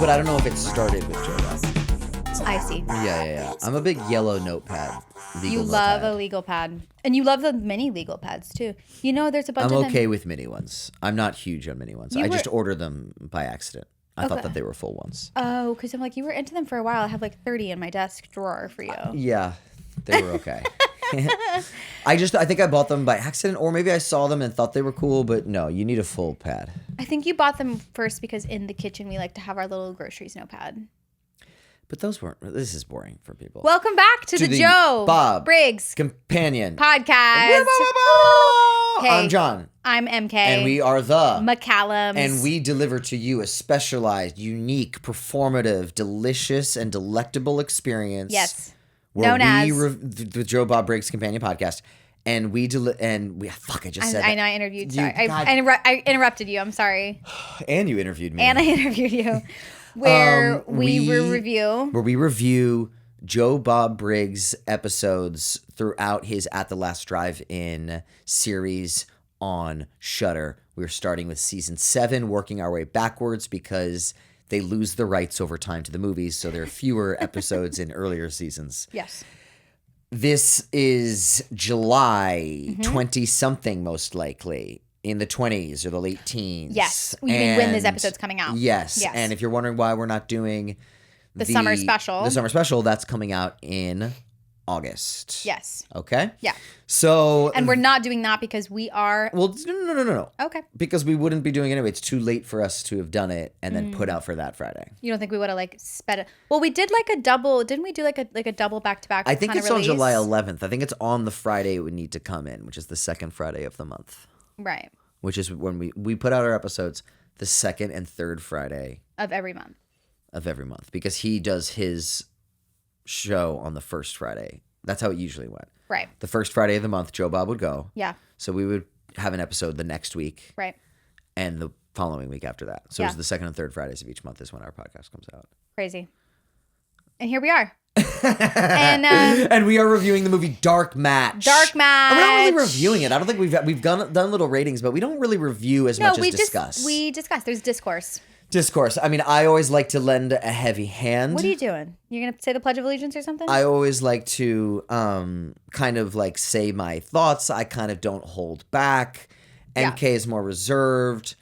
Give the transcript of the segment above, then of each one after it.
but I don't know if it started with Joe Bob. I see. Yeah. I'm a big yellow notepad. You love a legal pad. And you love the mini legal pads, too. You know, there's a bunch of them. I'm okay with mini ones. I'm not huge on mini ones. I just order them by accident. I thought that they were full ones. Oh, because I'm like, you were into them for a while. I have like 30 in my desk drawer for you. Yeah, they were okay. I think I bought them by accident, or maybe I saw them and thought they were cool, but no, you need a full pad. I think you bought them first because in the kitchen we like to have our little groceries notepad. But those weren't. This is boring for people. Welcome back to the Joe Bob Briggs Companion Podcast. Hey, I'm John. I'm MK. And we are the McCallums. And we deliver to you a specialized, unique, performative, delicious, and delectable experience. Yes. Known as the Joe Bob Briggs Companion Podcast. And we fuck, I just said I know I interviewed. Sorry. I interrupted you. I'm sorry. And you interviewed me. And I interviewed you. Where we review Joe Bob Briggs episodes throughout his At the Last Drive-In series on Shudder. We're starting with season 7, working our way backwards because they lose the rights over time to the movies, so there are fewer episodes in earlier seasons. Yes. This is July 20-something, most likely. In the 20s or the late teens. Yes. When this episode's coming out. Yes. And if you're wondering why we're not doing the summer special, that's coming out in August. Yes. Okay? Yeah. So. And we're not doing that because we are. Well, no. Okay. Because we wouldn't be doing it anyway. It's too late for us to have done it and then put out for that Friday. You don't think we would have sped it? Well, we did a double. Didn't we do a double back-to-back? I think it's on July 11th. I think it's on the Friday it would need to come in, which is the second Friday of the month. Right. Which is when we put out our episodes the second and third Friday. Of every month. Because he does his show on the first Friday. That's how it usually went. Right. The first Friday of the month, Joe Bob would go. Yeah. So we would have an episode the next week. Right. And the following week after that. So it was the second and third Fridays of each month is when our podcast comes out. Crazy. And here we are. And we are reviewing the movie Dark Match. Dark Match. And we're not really reviewing it. I don't think we've done little ratings, but we don't really review as much as discuss. We discuss. There's discourse. I mean, I always like to lend a heavy hand. What are you doing? You're going to say the Pledge of Allegiance or something? I always like to kind of say my thoughts. I kind of don't hold back. MK is more reserved.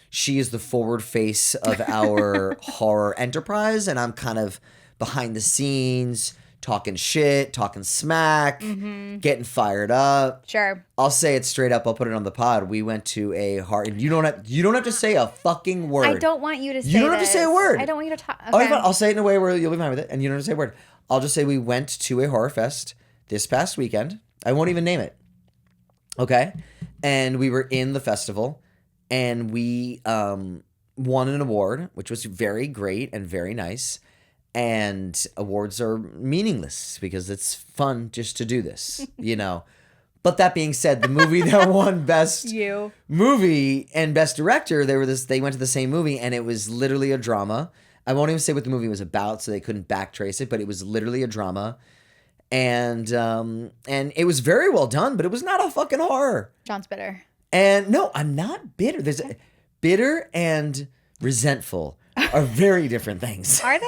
She is the forward face of our horror enterprise, and I'm kind of behind the scenes, talking shit, talking smack, getting fired up. Sure. I'll say it straight up. I'll put it on the pod. We went to a horror. You don't have to say a fucking word. I don't want you to say. You don't have to say a word. I don't want you to talk. Okay. Oh, I'll say it in a way where you'll be fine with it, and you don't have to say a word. I'll just say we went to a horror fest this past weekend. I won't even name it. Okay, and we were in the festival, and we won an award, which was very great and very nice. And awards are meaningless because it's fun just to do this, But that being said, the movie that won Best Movie and Best Director, they went to the same movie, and it was literally a drama. I won't even say what the movie was about, so they couldn't backtrace it, but it was literally a drama. And it was very well done, but it was not a fucking horror. John's bitter. And no, I'm not bitter. There's bitter and resentful are very different things. Are they?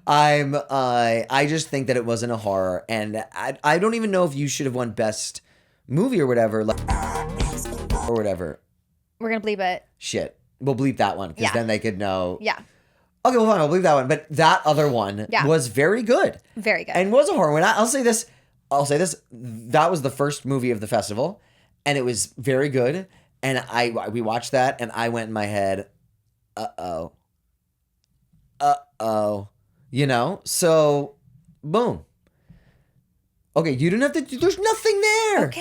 I just think that it wasn't a horror, and I don't even know if you should have won Best Movie or whatever. Or whatever. We're gonna bleep it. Shit, we'll bleep that one because then they could know. Yeah. Okay, well fine, I'll bleep that one. But that other one was very good. Very good. And was a horror. I'll say this. That was the first movie of the festival, and it was very good. And we watched that, and I went in my head, uh-oh. So, boom. Okay, you didn't have to, there's nothing there.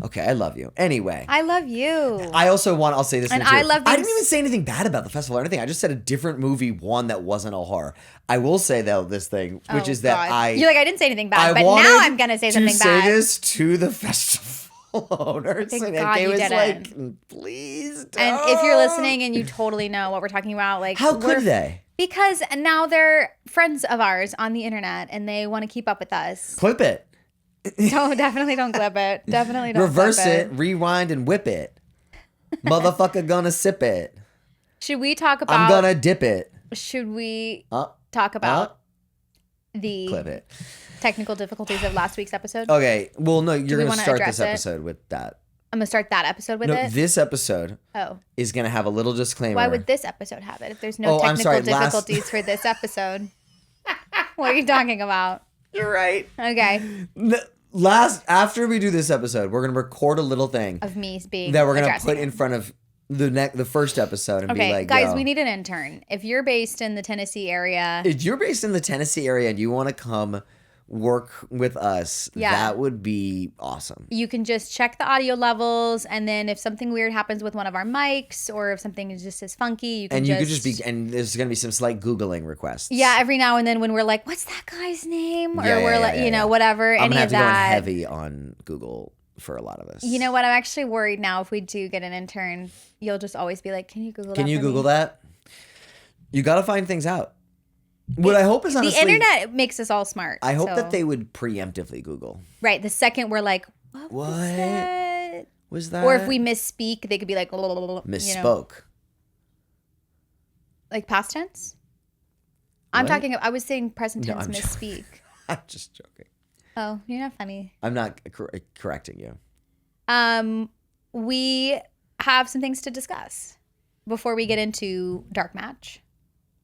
Okay, I love you. Anyway. I love you. I'll say this. And I love I didn't even say anything bad about the festival or anything. I just said a different movie won that wasn't a horror. I will say, though, this thing, which is that You're like, I didn't say anything bad, but now I'm going to say something bad. I say this to the festival owners. Thank and God it you was didn't. Please don't. And if you're listening and you totally know what we're talking about, how could they? Because now they're friends of ours on the internet and they want to keep up with us. Clip it. No, definitely don't clip it. Definitely don't reverse clip it, rewind, and whip it. Motherfucker gonna sip it. Should we talk about? I'm gonna dip it. Should we talk about the clip it. technical difficulties of last week's episode? Okay. Well, no, you're gonna start this it? episode with that. I'm gonna start that episode with No, it. this episode is gonna have a little disclaimer. Why would this episode have it if there's no technical difficulties for this episode? What are you talking about? You're right. Okay. After we do this episode, we're gonna record a little thing of me being that we're gonna put in front of the first episode and be like, guys, we need an intern. If you're based in the Tennessee area, and you want to come work with us, that would be awesome. You can just check the audio levels, and then if something weird happens with one of our mics, or if something is just as funky, you could and there's gonna be some slight Googling requests. Yeah, every now and then when we're like, what's that guy's name? Or whatever. I'm any gonna of have to go in that. heavy on Google for a lot of us. You know what? I'm actually worried now if we do get an intern, you'll just always be like, can you Google that? Can you Google that? You gotta find things out. What I hope is honestly... The internet makes us all smart. I hope that they would preemptively Google. Right. The second we're like, what was that? Or if we misspeak, they could be like... Misspoke. Like past tense? I was saying present tense misspeak. I'm just joking. Oh, you're not funny. I'm not correcting you. We have some things to discuss before we get into Dark Match.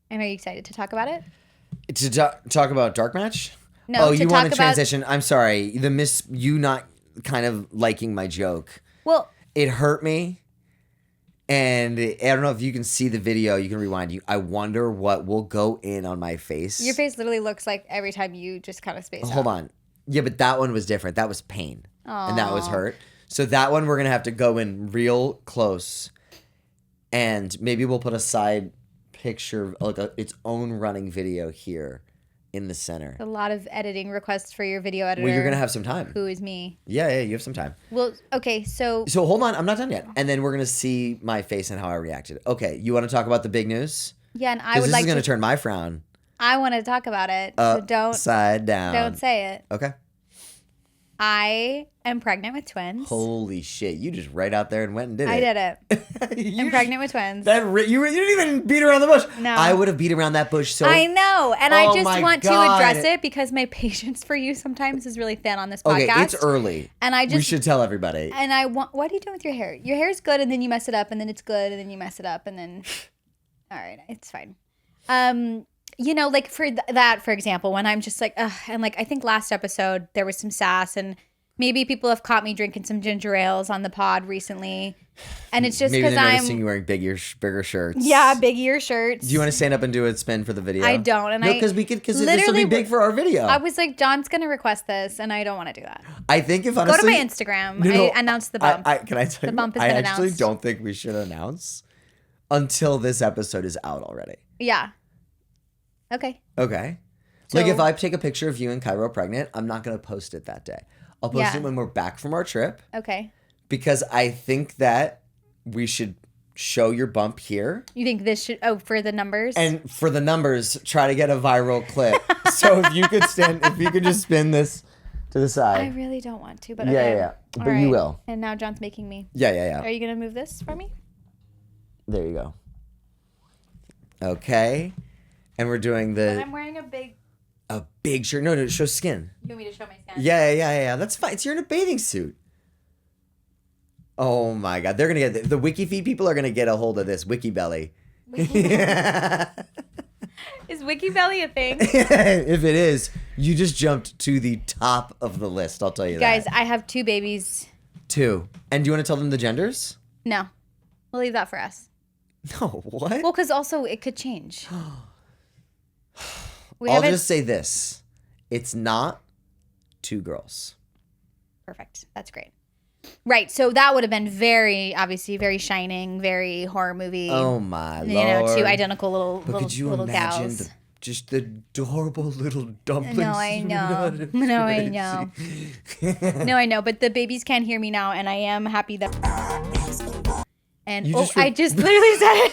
And are you excited to talk about it? To talk about Dark Match? No. You want to transition? I'm sorry. You not kind of liking my joke. Well, it hurt me. And I don't know if you can see the video. You can rewind. I wonder what will go in on my face. Your face literally looks like every time you just kind of space out. Hold on. Yeah, but that one was different. That was pain. Aww. And that was hurt. So that one we're going to have to go in real close. And maybe we'll put a side picture, like its own running video here in the center. A lot of editing requests for your video editor. Well, you're gonna have some time. Who is me? Yeah, you have some time. Well, okay, so hold on, I'm not done yet. And then we're gonna see my face and how I reacted. Okay, you want to talk about the big news? Yeah, and I would like to. This is gonna turn my frown. I want to talk about it. So upside down. Don't say it. Okay. I am pregnant with twins. Holy shit! You just right out there and went and did it. I did it. I'm pregnant with twins. You didn't even beat around the bush. No, I would have beat around that bush. So I know, and I just want to address it because my patience for you sometimes is really thin on this podcast. Okay, it's early, and we should tell everybody. And what are you doing with your hair? Your hair is good, and then you mess it up, and then it's good, and then you mess it up, and then all right, it's fine. Like for that, for example, when I'm just like, ugh, and like I think last episode there was some sass and. Maybe people have caught me drinking some ginger ales on the pod recently, and it's just because I'm noticing you wearing bigger shirts. Yeah, big ear shirts. Do you want to stand up and do a spin for the video? I don't, because this will be big for our video. I was like, John's gonna request this, and I don't want to do that. I think if honestly, go to my Instagram. I announced the bump. Can I tell you? The bump has been announced. I actually don't think we should announce until this episode is out already. Yeah. Okay. Okay. So, like if I take a picture of you and Cairo pregnant, I'm not gonna post it that day. I'll post it when we're back from our trip. Okay. Because I think that we should show your bump here. You think this should, for the numbers? And for the numbers, try to get a viral clip. So if you could just spin this to the side. I really don't want to, but okay. Yeah. But you will. And now John's making me. Yeah. Are you going to move this for me? There you go. Okay. And we're doing the... I'm wearing a big shirt. No, show skin. You want me to show my skin? Yeah. That's fine. You're in a bathing suit. Oh my God. They're going to get... The WikiFeed people are going to get a hold of this. WikiBelly. Is WikiBelly a thing? If it is, you just jumped to the top of the list. I'll tell you Guys, I have 2 babies. 2. And do you want to tell them the genders? No. We'll leave that for us. No, what? Well, because also it could change. I'll just say this. It's not 2 girls. Perfect. That's great. Right. So that would have been obviously very Shining, very horror movie. Oh my Lord. 2 identical little could you little imagine gals. Just the adorable little dumplings. No, I know. No, I know. No, I know. But the babies can't hear me now, and I am happy that. And I just literally said it.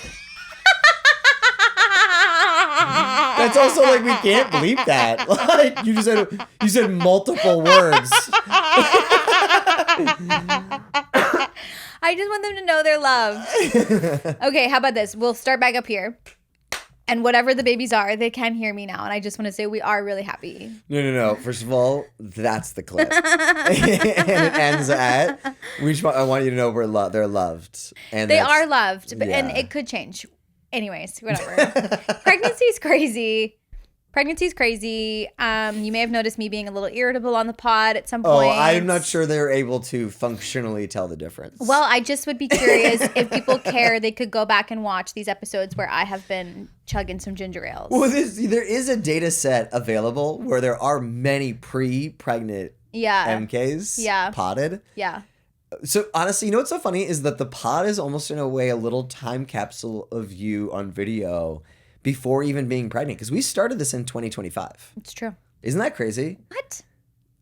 That's also like we can't bleep that. Like you said multiple words. I just want them to know they're loved. Okay, how about this? We'll start back up here. And whatever the babies are, they can hear me now. And I just want to say we are really happy. No. First of all, that's the clip. And it ends at, I want you to know they're loved. And they are loved. But, and it could change. Anyways, whatever. Pregnancy's crazy. Pregnancy's crazy. You may have noticed me being a little irritable on the pod at some point. Oh, I'm not sure they're able to functionally tell the difference. Well, I just would be curious if people care, they could go back and watch these episodes where I have been chugging some ginger ales. Well, there is a data set available where there are many pre-pregnant MKs potted. Yeah. So honestly, you know what's so funny is that the pod is almost in a way a little time capsule of you on video before even being pregnant, because we started this in 2025. It's true. Isn't that crazy? What?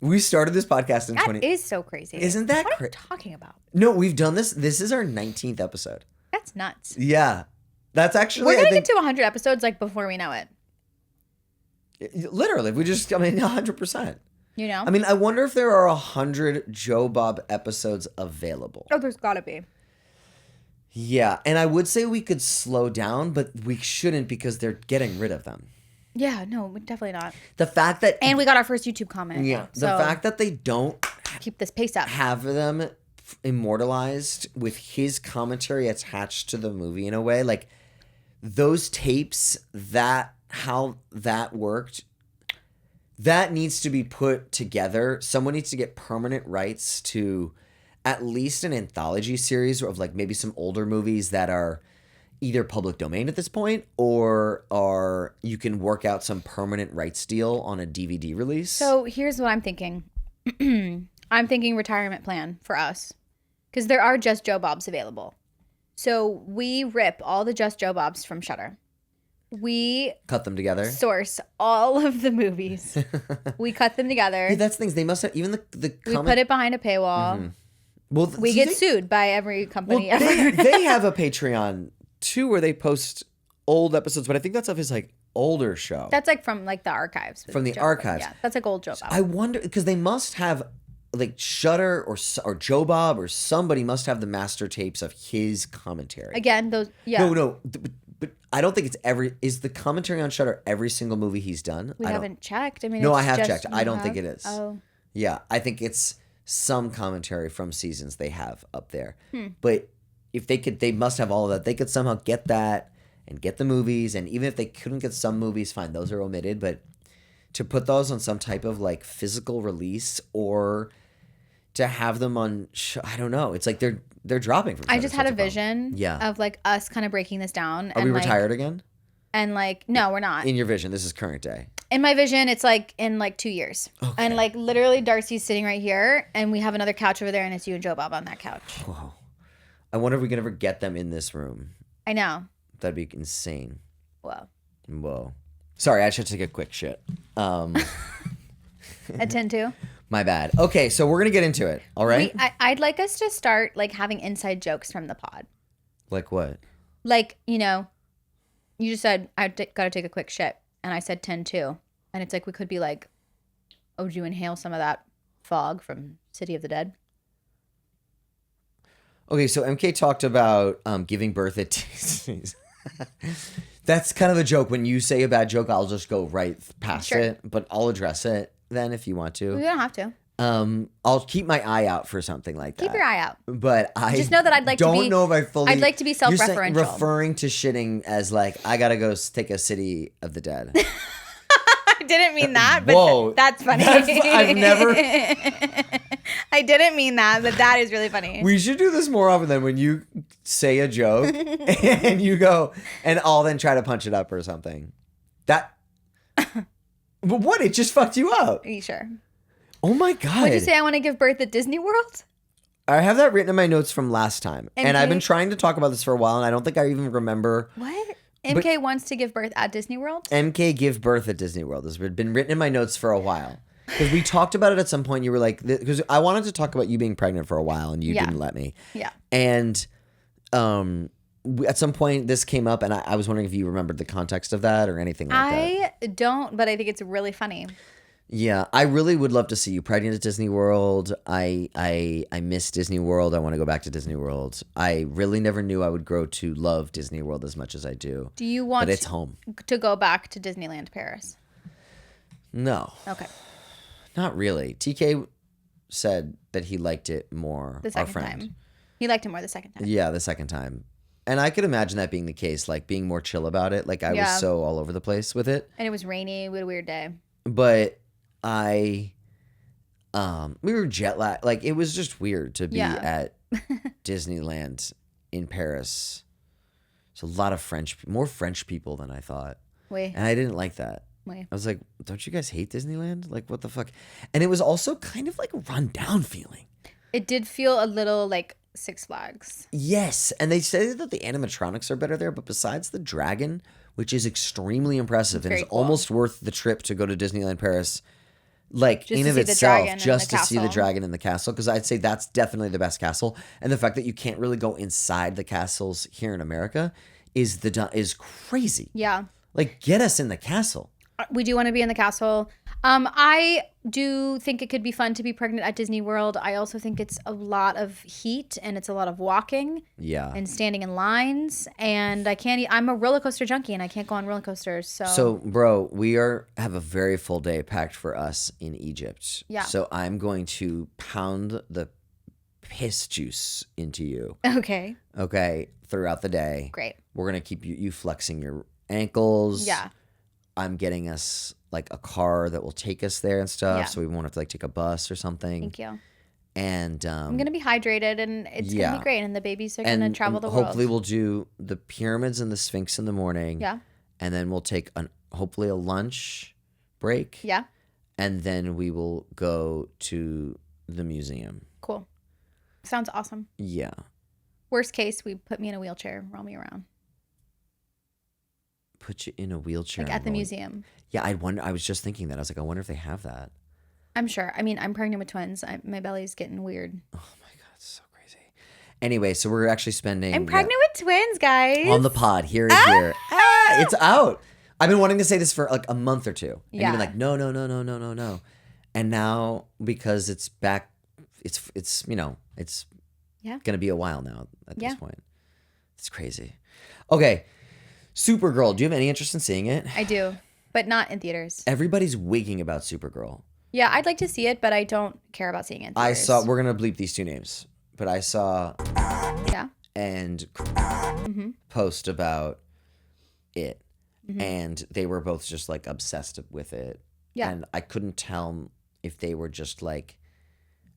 We started this podcast in That is so crazy. Isn't that crazy? What are you talking about? No, we've done this. This is our 19th episode. That's nuts. Yeah. That's actually... We're going to get to 100 episodes like before we know it. Literally. 100%. You know? I mean, I wonder if there are 100 Joe Bob episodes available. Oh, there's got to be. Yeah, and I would say we could slow down, but we shouldn't because they're getting rid of them. Yeah, no, definitely not. The fact that... And we got our first YouTube comment. Yeah, the fact that they don't... Keep this pace up. Have them immortalized with his commentary attached to the movie in a way. Like, those tapes, how that worked, that needs to be put together. Someone needs to get permanent rights to... at least an anthology series of like maybe some older movies that are either public domain at this point or are you can work out some permanent rights deal on a DVD release. So here's what I'm thinking. I'm thinking retirement plan for us because there are Just Joe Bobs available. So we rip all the Just Joe Bobs from Shudder. We cut them together. Source all of the movies. We cut them together. Yeah, that's things they must have even the we put it behind a paywall. Mm-hmm. Well, we get sued by every company ever. They have a Patreon too where they post old episodes, but I think that stuff is like older show. That's like from like the archives. From the archives. Yeah, that's like old Joe Bob. I wonder because they must have like Shudder or Joe Bob or somebody must have the master tapes of his commentary. Again, those No, but I don't think it's is the commentary on Shudder every single movie he's done? We haven't checked. I mean, no, I have checked. I don't think it is. Oh, yeah, I think it's some commentary from seasons they have up there. But if they must have all of that. They could somehow get that and get the movies. And even if they couldn't get some movies, fine, those are omitted. But to put those on some type of like physical release or to have them on, I don't know. It's like they're dropping from. I just had a vision of like us kind of breaking this down. Are we retired again? And like, no, we're not. In your vision, this is current day. In my vision, it's like in like 2 years. Okay. And like literally Darcy's sitting right here and we have another couch over there and it's you and Joe Bob on that couch. Whoa. I wonder if we can ever get them in this room. I know. That'd be insane. Whoa. Sorry, I should take a quick shit. At 10-2? My bad. Okay, so we're going to get into it. All right? I'd like us to start like having inside jokes from the pod. Like what? Like, you know, you just said, got to take a quick shit. And I said 10-2. And it's like, we could be like, oh, did you inhale some of that fog from City of the Dead? Okay, so MK talked about giving birth at Disney's. That's kind of a joke. When you say a bad joke, I'll just go right past it. But I'll address it then if you want to. You don't have to. I'll keep my eye out for something like that. Keep your eye out. But I just know that I'd like to be. Don't know if I fully. I'd like to be self-referential. You're referring to shitting as like I gotta go take a City of the Dead. I didn't mean that, but Whoa, that's funny. I've never. I didn't mean that, but that is really funny. We should do this more often than when you say a joke and you go, and I'll then try to punch it up or something. But what? It just fucked you up. Are you sure? Oh my God. What'd you say? I want to give birth at Disney World? I have that written in my notes from last time. And I've been trying to talk about this for a while, and I don't think I even remember. What? MK wants to give birth at Disney World? MK give birth at Disney World has been written in my notes for a while. Because we talked about it at some point. You were like, because I wanted to talk about you being pregnant for a while, and you didn't let me. Yeah. And at some point, this came up, and I was wondering if you remembered the context of that or anything like that. I don't, but I think it's really funny. Yeah, I really would love to see you pregnant at Disney World. I miss Disney World. I want to go back to Disney World. I really never knew I would grow to love Disney World as much as I do. Do you want But it's home. to go back to Disneyland Paris? No, Okay. not really. TK said that he liked it more. The second our friend. time. He liked it more the second time. Yeah, the second time. And I could imagine that being the case, like being more chill about it. Like I Yeah. was so all over the place with it. And it was rainy. We had a weird day. But we were jet lagged. Like it was just weird to be Yeah. at Disneyland in Paris. It's a lot of more French people than I thought. Wait. And I didn't like that. Wait. I was like, don't you guys hate Disneyland? Like, what the fuck? And it was also kind of like a run-down feeling. It did feel a little like Six Flags. Yes. And they say that the animatronics are better there, but besides the dragon, which is extremely impressive and very is cool. almost worth the trip to go to Disneyland Paris, like Just in to of see the itself, dragon and just the to see the castle. dragon in the castle, because I'd say that's definitely the best castle. And the fact that you can't really go inside the castles here in America is crazy. Yeah. Like, get us in the castle. We do want to be in the castle. I do think it could be fun to be pregnant at Disney World. I also think it's a lot of heat and it's a lot of walking Yeah. and standing in lines. And I'm a roller coaster junkie and I can't go on roller coasters. So, bro, we have a very full day packed for us in Egypt. Yeah. So I'm going to pound the piss juice into you. Okay. Okay, throughout the day. Great. We're gonna keep you flexing your ankles. Yeah. I'm getting us like a car that will take us there and stuff, Yeah. so we won't have to like take a bus or something. Thank you. And I'm going to be hydrated and it's going to be great. And the babies are going to travel the world. hopefully we'll do the pyramids and the Sphinx in the morning. Yeah. And then we'll take hopefully a lunch break. Yeah. And then we will go to the museum. Cool. Sounds awesome. Yeah. Worst case, we put me in a wheelchair, roll me around. Put you in a wheelchair. Like at the museum. Yeah, I was just thinking that. I was like, I wonder if they have that. I'm sure. I mean, I'm pregnant with twins. My belly's getting weird. Oh my God, it's so crazy. Anyway, so we're actually spending. I'm pregnant with twins, guys. On the pod. Here is here. It's out. I've been wanting to say this for like a month or two. And you've been like, no. And now, because it's back, it's gonna be a while now at this point. It's crazy. Okay. Supergirl. Do you have any interest in seeing it? I do, but not in theaters. Everybody's wigging about Supergirl. Yeah, I'd like to see it, but I don't care about seeing it in theaters. We're going to bleep these two names, but I saw and post about it, and they were both just like obsessed with it. Yeah. And I couldn't tell if they were just like,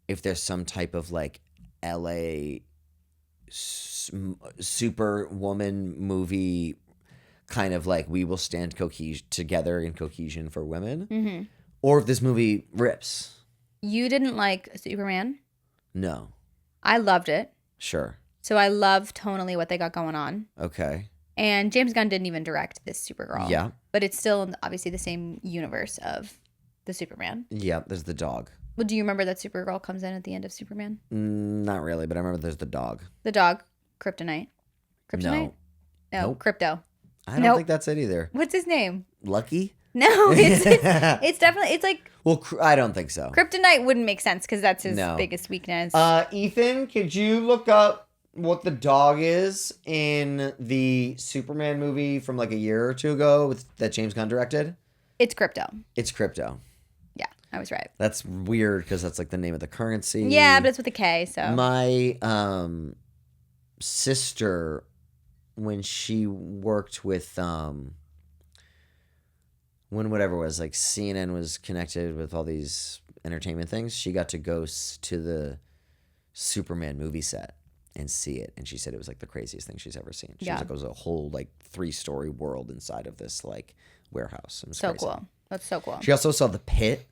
if there's some type of like LA superwoman movie kind of like we will stand together in cohesion for women, or if this movie rips. You didn't like Superman? No. I loved it. Sure. So I love tonally what they got going on. Okay. And James Gunn didn't even direct this Supergirl. Yeah. But it's still obviously the same universe of the Superman. Yeah, there's the dog. Well, do you remember that Supergirl comes in at the end of Superman? Not really, but I remember there's the dog. The dog, Kryptonite. Kryptonite? No, Nope. Crypto. I don't think that's it either. What's his name? Lucky? No, it's definitely, it's like Well, I don't think so. Kryptonite wouldn't make sense because that's his biggest weakness. Ethan, could you look up what the dog is in the Superman movie from like a year or two ago that James Gunn directed? It's Crypto. It's Crypto. Yeah, I was right. That's weird because that's like the name of the currency. Yeah, but it's with a K, so. My sister, when she worked with when whatever was like CNN was connected with all these entertainment things, she got to go to the Superman movie set and see it, and she said it was like the craziest thing she's ever seen. She was like, it was a whole like 3-story world inside of this like warehouse. It was so crazy. cool. That's so cool. She also saw the pit,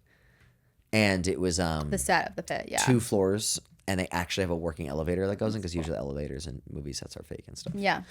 and it was The set of the pit, yeah. 2 floors, and they actually have a working elevator that goes in because usually elevators and movie sets are fake and stuff. Yeah.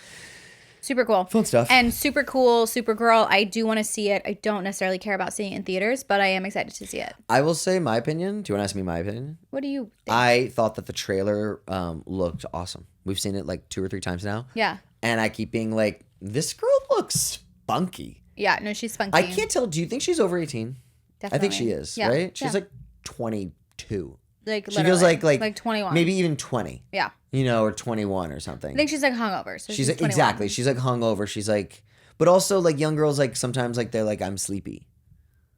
Super cool. Fun stuff. And super cool, Supergirl. I do want to see it. I don't necessarily care about seeing it in theaters, but I am excited to see it. I will say my opinion. Do you want to ask me my opinion? What do you think? I thought that the trailer looked awesome. We've seen it like 2 or 3 times now. Yeah. And I keep being like, this girl looks spunky. Yeah, no, she's spunky. I can't tell. Do you think she's over 18? Definitely. I think she is, Yeah. right? She's Yeah. like 22. Like She feels literally. like 21. maybe even 20. Yeah. You know, or 21 or something. I think she's like hungover. So she's she's like, 21. exactly. She's like hungover. She's like, but also like young girls like sometimes like they're like I'm sleepy.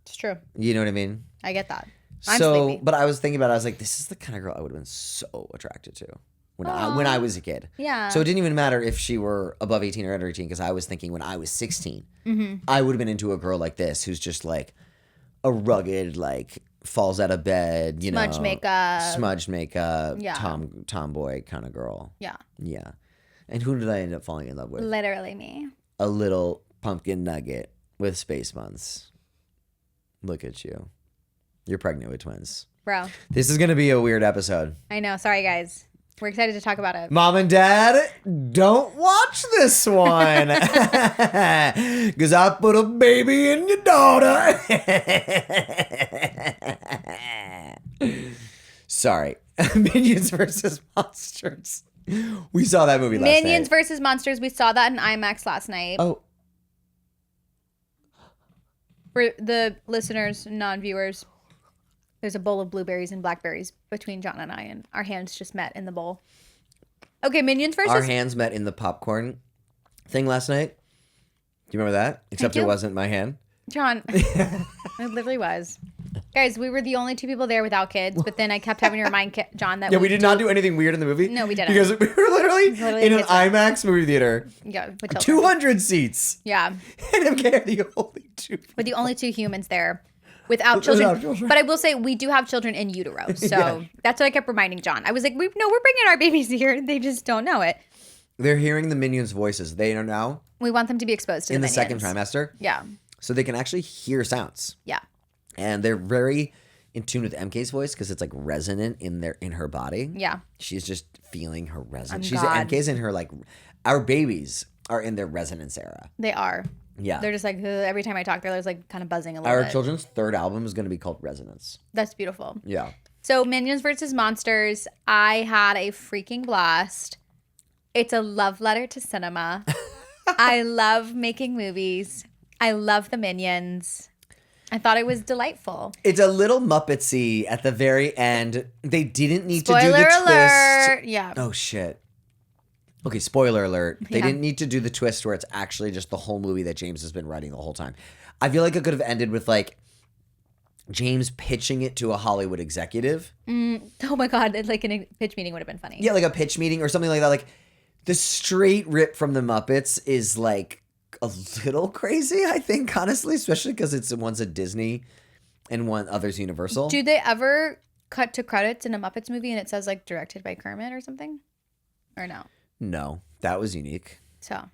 It's true. You know what I mean? I get that. I'm sleepy. But I was thinking about it. I was like, this is the kind of girl I would have been so attracted to when I was a kid. Yeah. So it didn't even matter if she were above 18 or under 18 because I was thinking when I was 16, I would have been into a girl like this who's just like a rugged, like falls out of bed, smudged makeup. Yeah. Tomboy kind of girl. Yeah. Yeah. And who did I end up falling in love with? Literally me. A little pumpkin nugget with space buns. Look at you. You're pregnant with twins. Bro. This is going to be a weird episode. I know. Sorry, guys. We're excited to talk about it. Mom and Dad, don't watch this one. Because I put a baby in your daughter. Sorry. Minions versus Monsters. We saw that movie last night. Minions versus Monsters. We saw that in IMAX last night. Oh. For the listeners, non-viewers, there's a bowl of blueberries and blackberries between John and I, and our hands just met in the bowl. Okay, Minions versus... Our hands met in the popcorn thing last night. Do you remember that? Except it wasn't my hand. John, it literally was. Guys, we were the only two people there without kids, but then I kept having to remind John that we did not do anything weird in the movie. No, we didn't. Because we were literally in an IMAX movie theater. Yeah, with 200 seats. Yeah. And MK are the only two people. We're the only two humans there without children. But I will say we do have children in utero. So that's what I kept reminding John. I was like, we're bringing our babies here. They just don't know it. They're hearing the Minions' voices. They are now... We want them to be exposed to in the Minions. second trimester. Yeah. So they can actually hear sounds. Yeah. And they're very in tune with MK's voice because it's like resonant in her body. Yeah. She's just feeling her resonance. God. MK's in her like our babies are in their resonance era. They are. Yeah. They're just like every time I talk, they're just like kind of buzzing a little bit. Our children's third album is going to be called Resonance. That's beautiful. Yeah. So Minions versus Monsters, I had a freaking blast. It's a love letter to cinema. I love making movies. I love the Minions. I thought it was delightful. It's a little Muppetsy at the very end. They didn't need to do Spoiler the alert. twist. Yeah. Oh, shit. Okay, spoiler alert. They Yeah. didn't need to do the twist where it's actually just the whole movie that James has been writing the whole time. I feel like it could have ended with like James pitching it to a Hollywood executive. Oh my God. Like a pitch meeting would have been funny. Yeah, like a pitch meeting or something like that. Like the straight rip from the Muppets is like a little crazy, I think, honestly, especially because one's a Disney and one other's Universal. Do they ever cut to credits in a Muppets movie and it says like directed by Kermit or something? Or no? No, that was unique. So.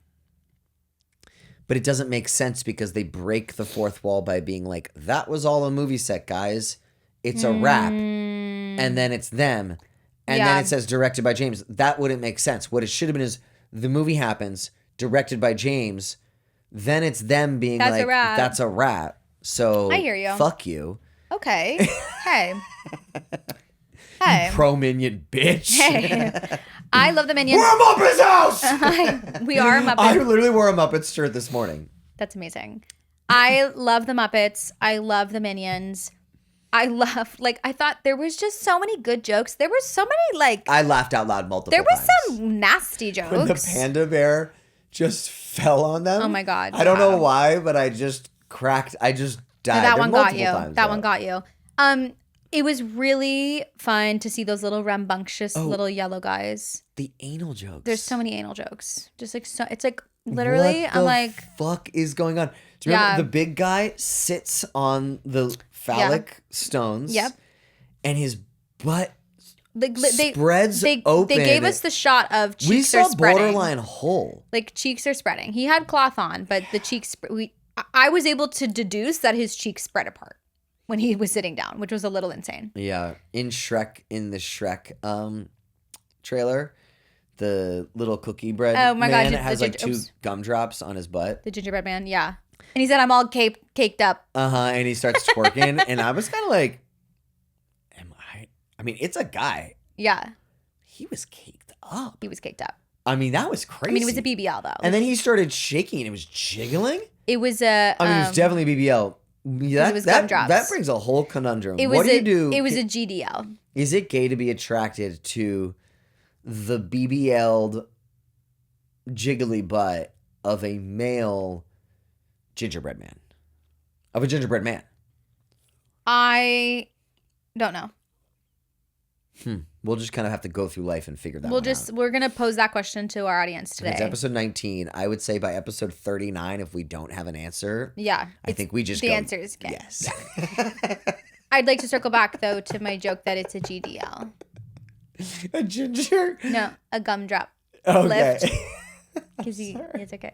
But it doesn't make sense because they break the fourth wall by being like, that was all a movie set, guys. It's a wrap. And then it's them. And then it says directed by James. That wouldn't make sense. What it should have been is the movie happens, directed by James. Then it's them being That's like, a wrap. that's a wrap. So I hear you. Fuck you. Okay. Hey. Hey. Pro-Minion bitch. Hey. I love the Minions. We're a Muppets house! We are a Muppet. I literally wore a Muppets shirt this morning. That's amazing. I love the Muppets. I love the Minions. I thought there was just so many good jokes. There were so many, like... I laughed out loud multiple There times. was some nasty jokes. When the panda bear just fell on them. Oh my God. I don't know why, but I just cracked. I just died. That There one got multiple you. times, That though. one got you. It was really fun to see those little rambunctious little yellow guys. The anal jokes. There's so many anal jokes. Just like so, it's like literally. What I'm the like, fuck is going on? Do you remember Yeah. the big guy sits on the phallic stones? Yep. And his butt they spreads open. They gave us the shot of cheeks We are saw spreading. borderline hole. Like cheeks are spreading. He had cloth on, but the cheeks. I was able to deduce that his cheeks spread apart when he was sitting down, which was a little insane. Yeah, in the SHREK trailer, the little cookie bread man has like two gumdrops on his butt. The gingerbread man, yeah. And he said, "I'm all caked up." And he starts twerking, and I was kind of like, "Am I?" I mean, it's a guy. Yeah, He was caked up. he was caked up. I mean, that was crazy. I mean, it was a BBL though. And then he started shaking, and it was jiggling. It was a. I mean, it was definitely BBL. That, it was gumdrops. that brings a whole conundrum. It was What do you do? It was a GDL. Is it gay to be attracted to the BBL'd jiggly butt of a male gingerbread man? Of a gingerbread man? I don't know. We'll just kind of have to go through life and figure that out. We're going to pose that question to our audience today. It's episode 19. I would say by episode 39, if we don't have an answer, I think we just the answer is gay. Yes. I'd like to circle back, though, to my joke that it's a GDL. A ginger? No, a gumdrop Okay. lift. Because it's okay.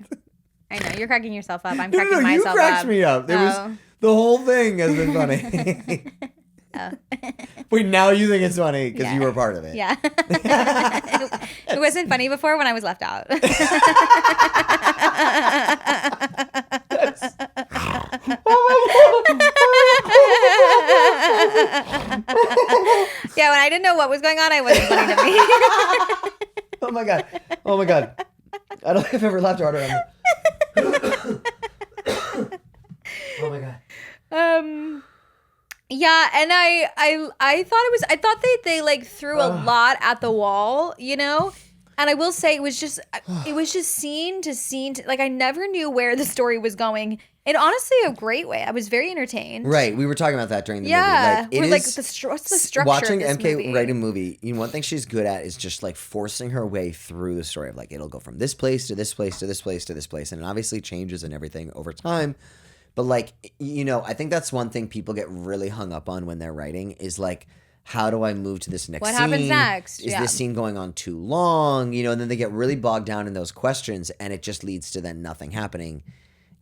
I know. You're cracking yourself up. I'm No, cracking myself up. you cracked me up. The whole thing has been funny. Wait, now you think it's funny because you were part of it. Yeah. It wasn't funny before when I was left out. Yeah, when I didn't know what was going on, it wasn't funny to me. Oh my god. Oh my god. I don't think I've ever laughed harder. Oh my god. Yeah, and I thought they like threw a lot at the wall, you know? And I will say it was just scene to scene like I never knew where the story was going. In honestly a great way. I was very entertained. Right. We were talking about that during the movie. Yeah. Like, what's the structure watching of this MK movie? write a movie, one thing she's good at is just like forcing her way through the story of like it'll go from this place to this place to this place to this place. And it obviously changes and everything over time. But like, I think that's one thing people get really hung up on when they're writing is like, how do I move to this next scene? What happens next? Is this scene going on too long? And then they get really bogged down in those questions and it just leads to then nothing happening.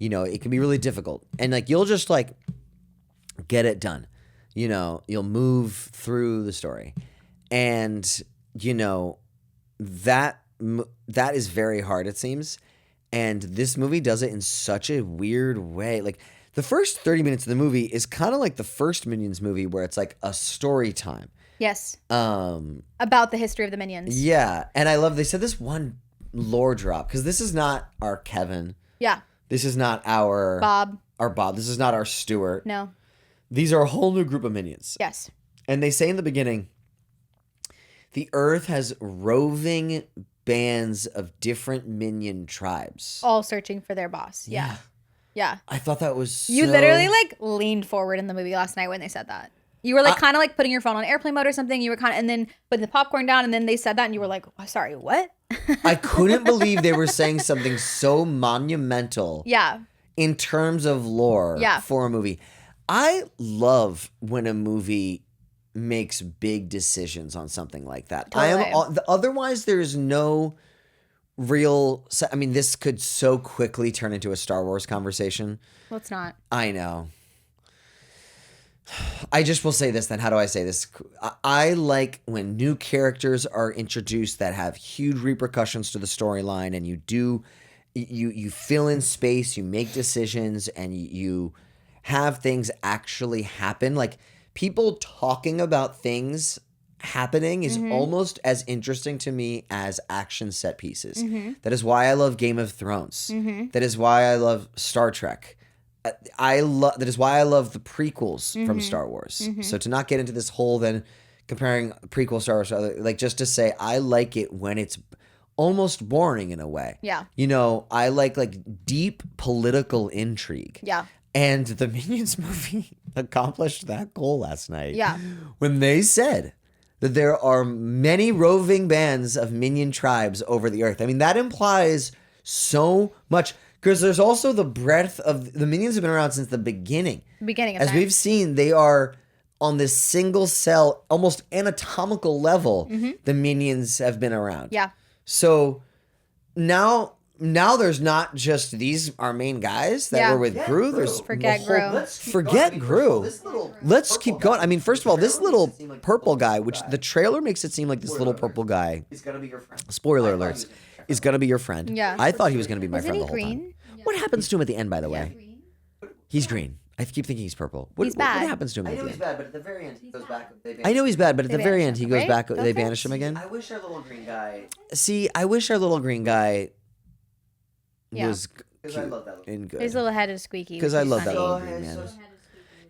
It can be really difficult. And like, you'll just like get it done. You'll move through the story. And, that is very hard, it seems. And this movie does it in such a weird way. Like the first 30 minutes of the movie is kind of like the first Minions movie where it's like a story time. Yes. About the history of the Minions. Yeah. And I love, they said this one lore drop because this is not our Kevin. Yeah. This is not our Bob. This is not our Stuart. No. These are a whole new group of minions. Yes. And they say in the beginning, the Earth has roving bands of different minion tribes. All searching for their boss. Yeah. Yeah. I thought that was You literally like leaned forward in the movie last night when they said that. You were like kind of like putting your phone on airplane mode or something. You were and then putting the popcorn down and then they said that and you were like, oh, sorry, what? I couldn't believe they were saying something so monumental. Yeah. In terms of lore for a movie. I love when a movie makes big decisions on something like that. Totally. Otherwise, there's no real. I mean, this could so quickly turn into a Star Wars conversation. Well, it's not. I know. I just will say this then. How do I say this? I like when new characters are introduced that have huge repercussions to the storyline, and you fill in space, you make decisions, and you have things actually happen. Like people talking about things happening is almost as interesting to me as action set pieces. That is why I love Game of Thrones. That is why I love Star Trek. That is why I love the prequels from Star Wars. So to not get into this whole then comparing prequel Star Wars to other, like just to say I like it when it's almost boring in a way. Yeah. I like deep political intrigue. Yeah. And the Minions movie accomplished that goal last night. Yeah. When they said that there are many roving bands of Minion tribes over the earth. I mean, that implies so much. Because there's also the breadth of the Minions have been around since the beginning. As we've seen, they are on this single cell, almost anatomical level. The Minions have been around. Yeah. So now there's not just these our main guys that were with Gru. There's Forget Gru. Forget Gru. Let's keep going. I mean, first of all, this little purple guy, which the trailer makes it seem like this little purple guy. He's gonna be your friend. Spoiler alerts. Is going to be your friend. Yeah. I thought he was going to be my Isn't friend he the whole green? time. What happens to him at the end, by the way? He's green. I keep thinking he's purple. He's bad. What happens to him I at know the he's end? bad, but at the very end he goes back. I know he's bad, but at They the very banish end he him, goes right? back. Don't They they? banish him again. I wish our little green guy. See, I wish our little green guy Yeah. was Because I cute love that little. and good. His little head is squeaky. Because which I is love that funny. little Oh, green yeah, man. so-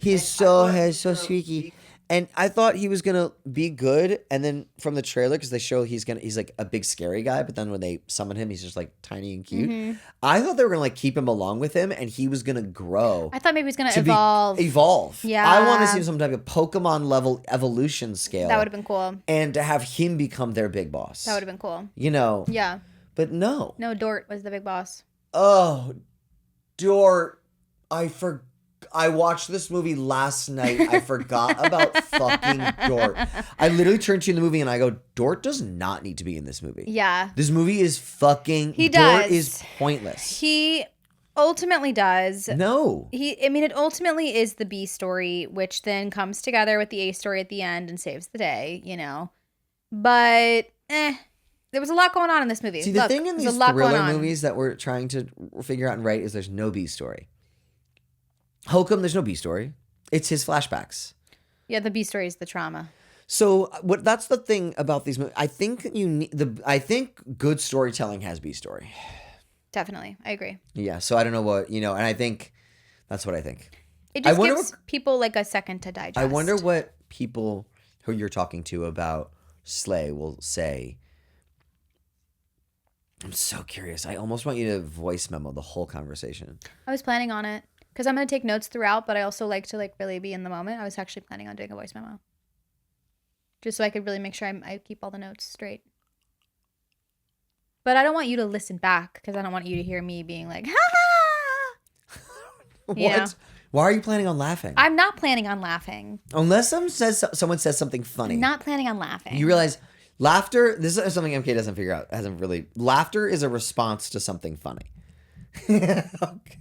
He's so squeaky. And I thought he was gonna be good, and then from the trailer, because they show he's like a big scary guy, but then when they summon him, he's just like tiny and cute. Mm-hmm. I thought they were gonna like keep him along with him, and he was gonna grow. I thought maybe he was gonna to evolve. Evolve. Yeah. I want to see some type of Pokemon level evolution scale. That would have been cool. And to have him become their big boss. That would have been cool. You know. Yeah. But no. No, Dort was the big boss. Oh, Dort. I watched this movie last night. I forgot about fucking Dort. I literally turned to you in the movie and I go, Dort does not need to be in this movie. Yeah. This movie is fucking... He Dort does. is pointless. He ultimately does. No. It ultimately is the B story, which then comes together with the A story at the end and saves the day, you know. But, there was a lot going on in this movie. See, the thing in these thriller movies that we're trying to figure out and write is there's no B story. Hokum, there's no B story. It's his flashbacks. Yeah, the B story is the trauma. So that's the thing about these movies. I think I think good storytelling has B story. Definitely. I agree. Yeah, so I don't know what, and I think that's what I think. It just gives people like a second to digest. I wonder what people who you're talking to about Slay will say. I'm so curious. I almost want you to voice memo the whole conversation. I was planning on it because I'm going to take notes throughout, but I also like to like really be in the moment. I was actually planning on doing a voice memo just so I could really make sure I keep all the notes straight. But I don't want you to listen back because I don't want you to hear me being like, ha ha. What? know? Why are you planning on laughing? I'm not planning on laughing. Unless someone says something funny. I'm not planning on laughing. You realize laughter, this is something MK doesn't figure out, laughter is a response to something funny. Okay.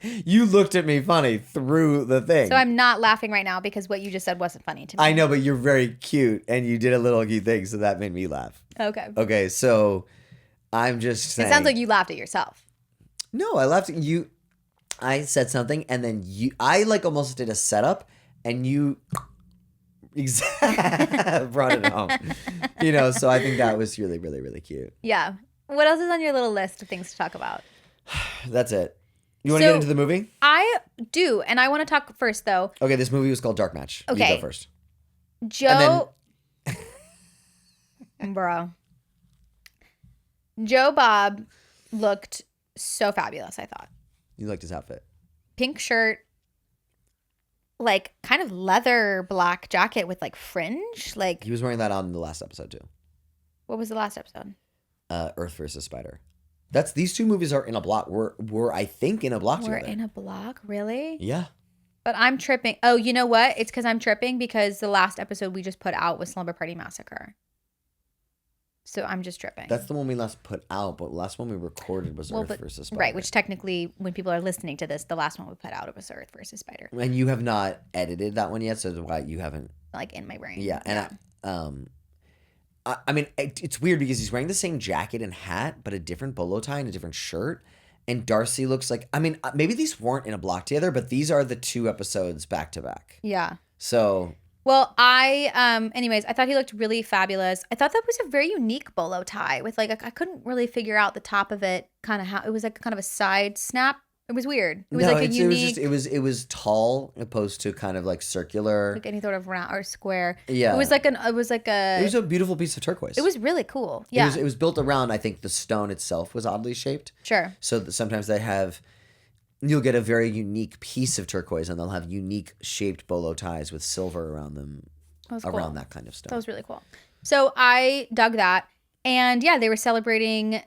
You looked at me funny through the thing. So I'm not laughing right now because what you just said wasn't funny to me. I know, but you're very cute and you did a little cute thing, so that made me laugh. Okay. Okay, so I'm just saying. It sounds like you laughed at yourself. No, I laughed at you. I said something and then I like almost did a setup and you brought it home. So I think that was really, really, really cute. Yeah. What else is on your little list of things to talk about? That's it. You want to get into the movie? I do, and I want to talk first, though. Okay, this movie was called Dark Match. Okay. You go first. Joe... Bro. Joe Bob looked so fabulous, I thought. You liked his outfit. Pink shirt, like kind of leather black jacket with like fringe. Like He was wearing that on the last episode, too. What was the last episode? Earth versus Spider. These two movies are in a block. We're I think in a block We're together. in a block? Really? Yeah. But I'm tripping. Oh, you know what? It's because I'm tripping because the last episode we just put out was Slumber Party Massacre. So I'm just tripping. That's the one we last put out, but the last one we recorded was Earth versus Spider. Right, which technically, when people are listening to this, the last one we put out, it was Earth versus Spider. And you have not edited that one yet, so that's why you haven't. Like in my brain. Yeah, and I mean, it's weird because he's wearing the same jacket and hat, but a different bolo tie and a different shirt. And Darcy looks like, I mean, maybe these weren't in a block together, but these are the two episodes back to back. Yeah. So. Well, anyways, I thought he looked really fabulous. I thought that was a very unique bolo tie with like, I couldn't really figure out the top of it, kind of how, it was like kind of a side snap. It was weird. It was like a unique. It was tall opposed to kind of like circular. Like any sort of round or square. Yeah. It was a beautiful piece of turquoise. It was really cool. Yeah. It was built around, I think the stone itself was oddly shaped. Sure. So that sometimes you'll get a very unique piece of turquoise and they'll have unique shaped bolo ties with silver around them. Around that kind of stuff. That was really cool. So I dug that. And yeah, they were celebrating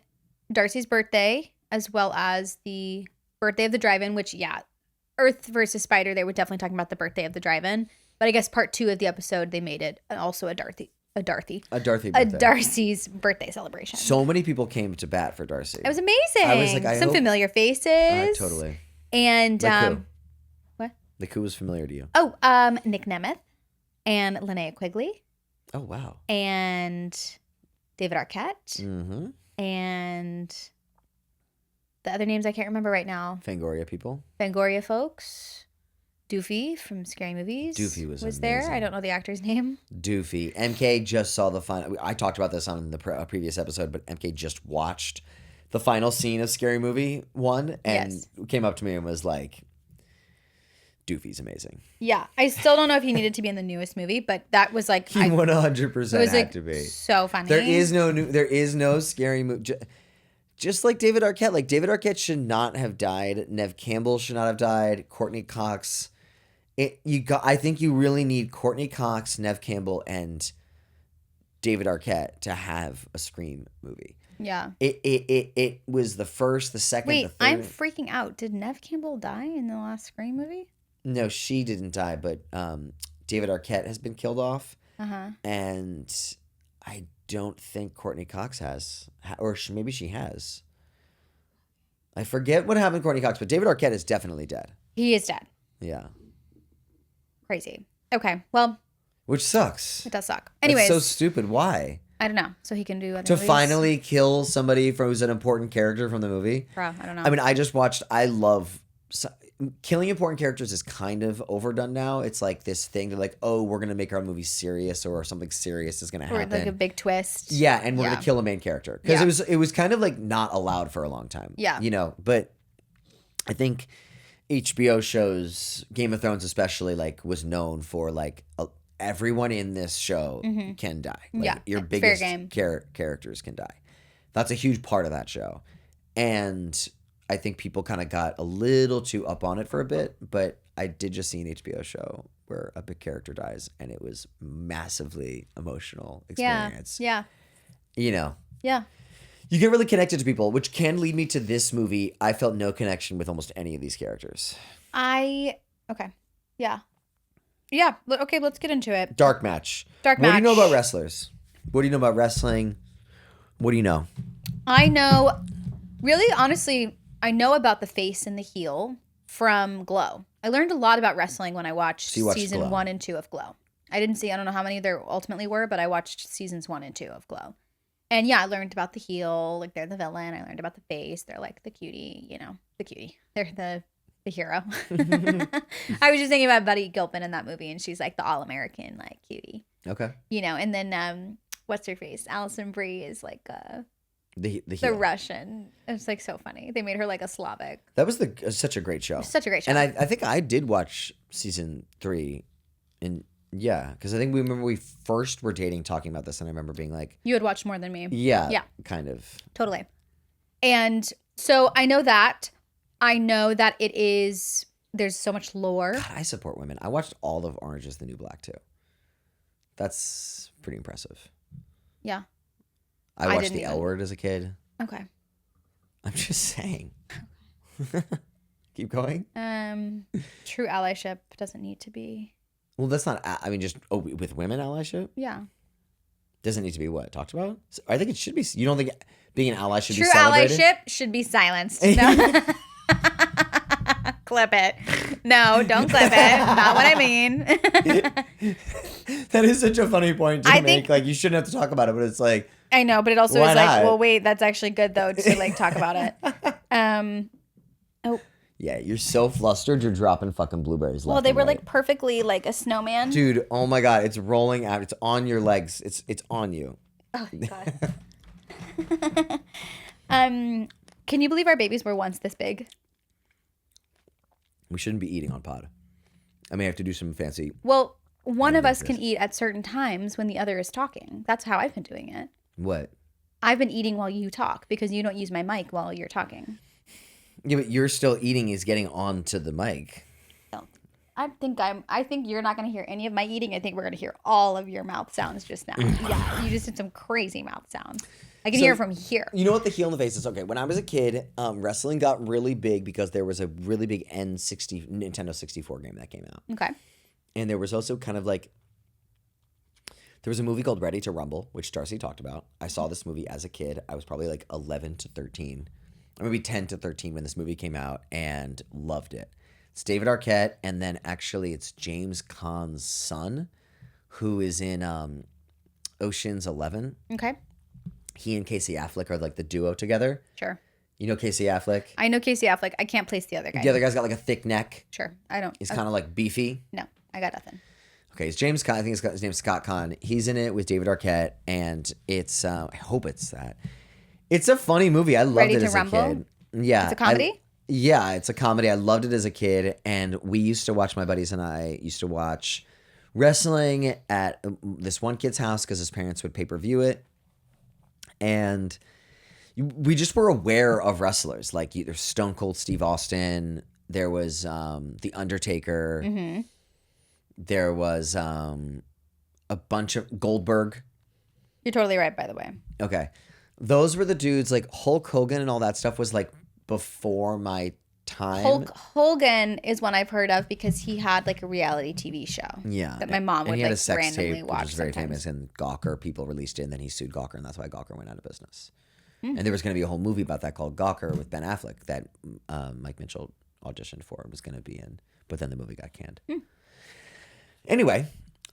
Darcy's birthday as well as the birthday of the drive-in, which, yeah, Earth versus Spider, they were definitely talking about the birthday of the drive-in. But I guess part 2 of the episode, they made it also a Darcy's birthday celebration. So many people came to bat for Darcy. It was amazing. I was like, some familiar faces. Totally. And what? The coup was familiar to you. Oh, Nick Nemeth and Linnea Quigley. Oh, wow. And David Arquette. Mm-hmm. And the other names I can't remember right now. Fangoria people. Fangoria folks. Doofy from Scary Movies. Doofy was there. amazing. I don't know the actor's name. Doofy. MK just saw the final. I talked about this on the previous episode, but MK just watched the final scene of Scary Movie 1 and came up to me and was like, Doofy's amazing. Yeah, I still don't know if he needed to be in the newest movie, but that was like He 100% it was had like to be. so funny. There is no scary movie. Just like David Arquette. Like, David Arquette should not have died. Nev Campbell should not have died. Courtney Cox. I think you really need Courtney Cox, Nev Campbell, and David Arquette to have a Scream movie. Yeah. It was the first, the second, Wait, the third. I'm freaking out. Did Nev Campbell die in the last Scream movie? No, she didn't die, but David Arquette has been killed off. And I don't think Courtney Cox has. Or maybe she has. I forget what happened to Courtney Cox, but David Arquette is definitely dead. He is dead. Yeah. Crazy. Okay, well. Which sucks. It does suck. Anyways. It's so stupid. Why? I don't know. So he can do other To movies? finally kill somebody who's an important character from the movie. Bro, I don't know. I mean, killing important characters is kind of overdone now. It's like this thing that like, oh, we're going to make our movie serious or something serious is going to or happen. like a big twist. Yeah, and we're going to kill a main character. Because it was kind of like not allowed for a long time. Yeah. You know, but I think HBO shows, Game of Thrones especially, like was known for like everyone in this show can die. Like, your biggest characters can die. That's a huge part of that show. And I think people kind of got a little too up on it for a bit, but I did just see an HBO show where a big character dies, and it was massively emotional experience. Yeah. You know. Yeah. You get really connected to people, which can lead me to this movie. I felt no connection with almost any of these characters. Okay. Yeah. Yeah. Okay, let's get into it. Dark match. What do you know about wrestlers? What do you know about wrestling? What do you know? I know, really, honestly, I know about the face and the heel from Glow. I learned a lot about wrestling when I watched season Glow. 1 and 2 of Glow. I don't know how many there ultimately were, but I watched seasons 1 and 2 of Glow. And yeah, I learned about the heel, like they're the villain. I learned about the face. They're like the cutie, the cutie. They're the hero. I was just thinking about Buddy Gilpin in that movie, and she's like the all-American, like cutie. Okay. And then what's her face? Allison Brie is like the the Russian. It's like so funny. They made her like a Slavic. That was such a great show. Such a great show. And I think I did watch season 3, and yeah, because I think we remember we first were dating talking about this, and I remember being like, you had watched more than me. Yeah, kind of. Totally. And so I know that. I know that there's so much lore. God, I support women. I watched all of Orange is the New Black too. That's pretty impressive. Yeah. I watched The L Word as a kid. Okay. I'm just saying. Keep going. True allyship doesn't need to be. Well, that's not. I mean, just with women allyship. Yeah. Doesn't need to be what talked about. I think it should be. You don't think being an ally should be True celebrated? allyship should be silenced. No. Clip it. No, don't clip it. Not what I mean. That is such a funny point to make. Like, you shouldn't have to talk about it, but it's like. I know, but it also is like, not? well, wait, that's actually good though to like talk about it. Yeah, you're so flustered, you're dropping fucking blueberries. Well, they were like perfectly like a snowman. Dude, oh my god, it's rolling out. It's on your legs. It's on you. Oh god. Can you believe our babies were once this big? We shouldn't be eating on pod. I may have to do some fancy. Well, one of us can eat at certain times when the other is talking. That's how I've been doing it. What? I've been eating while you talk because you don't use my mic while you're talking. Yeah, but you're still eating is getting onto the mic. I think you're not going to hear any of my eating. I think we're going to hear all of your mouth sounds just now. Yeah, you just did some crazy mouth sounds. I can hear it from here. You know what the heel in the face is? Okay, when I was a kid, wrestling got really big because there was a really big Nintendo 64 game that came out. Okay. And there was also kind of like, there was a movie called Ready to Rumble, which Darcy talked about. I saw this movie as a kid. I was probably like 11 to 13, or maybe 10 to 13 when this movie came out, and loved it. It's David Arquette, and then actually it's James Caan's son, who is in Ocean's 11. Okay. He and Casey Affleck are like the duo together. Sure. You know Casey Affleck? I know Casey Affleck. I can't place the other guy. The other guy's got like a thick neck. Sure. I don't. He's kind of like beefy. No, I got nothing. Okay, it's James Caan. I think his name's Scott Caan. He's in it with David Arquette, and it's I hope it's that. It's a funny movie. I loved Ready it to as Rumble? a kid. Yeah. It's a comedy? Yeah, it's a comedy. I loved it as a kid, and we used to watch. My buddies and I used to watch wrestling at this one kid's house because his parents would pay-per-view it, and we just were aware of wrestlers like either Stone Cold Steve Austin. There was The Undertaker. Mm-hmm. There was a bunch of Goldberg. You're totally right, by the way. Okay, those were the dudes. Like Hulk Hogan and all that stuff was like before my time. Hulk Hogan is one I've heard of because he had like a reality TV show. Yeah, that my mom and would he had like a sex randomly tape, watch. which was very sometimes. famous. And Gawker, people released it, and then he sued Gawker, and that's why Gawker went out of business. And there was going to be a whole movie about that called Gawker with Ben Affleck that Mike Mitchell auditioned for and was going to be in, but then the movie got canned. Anyway,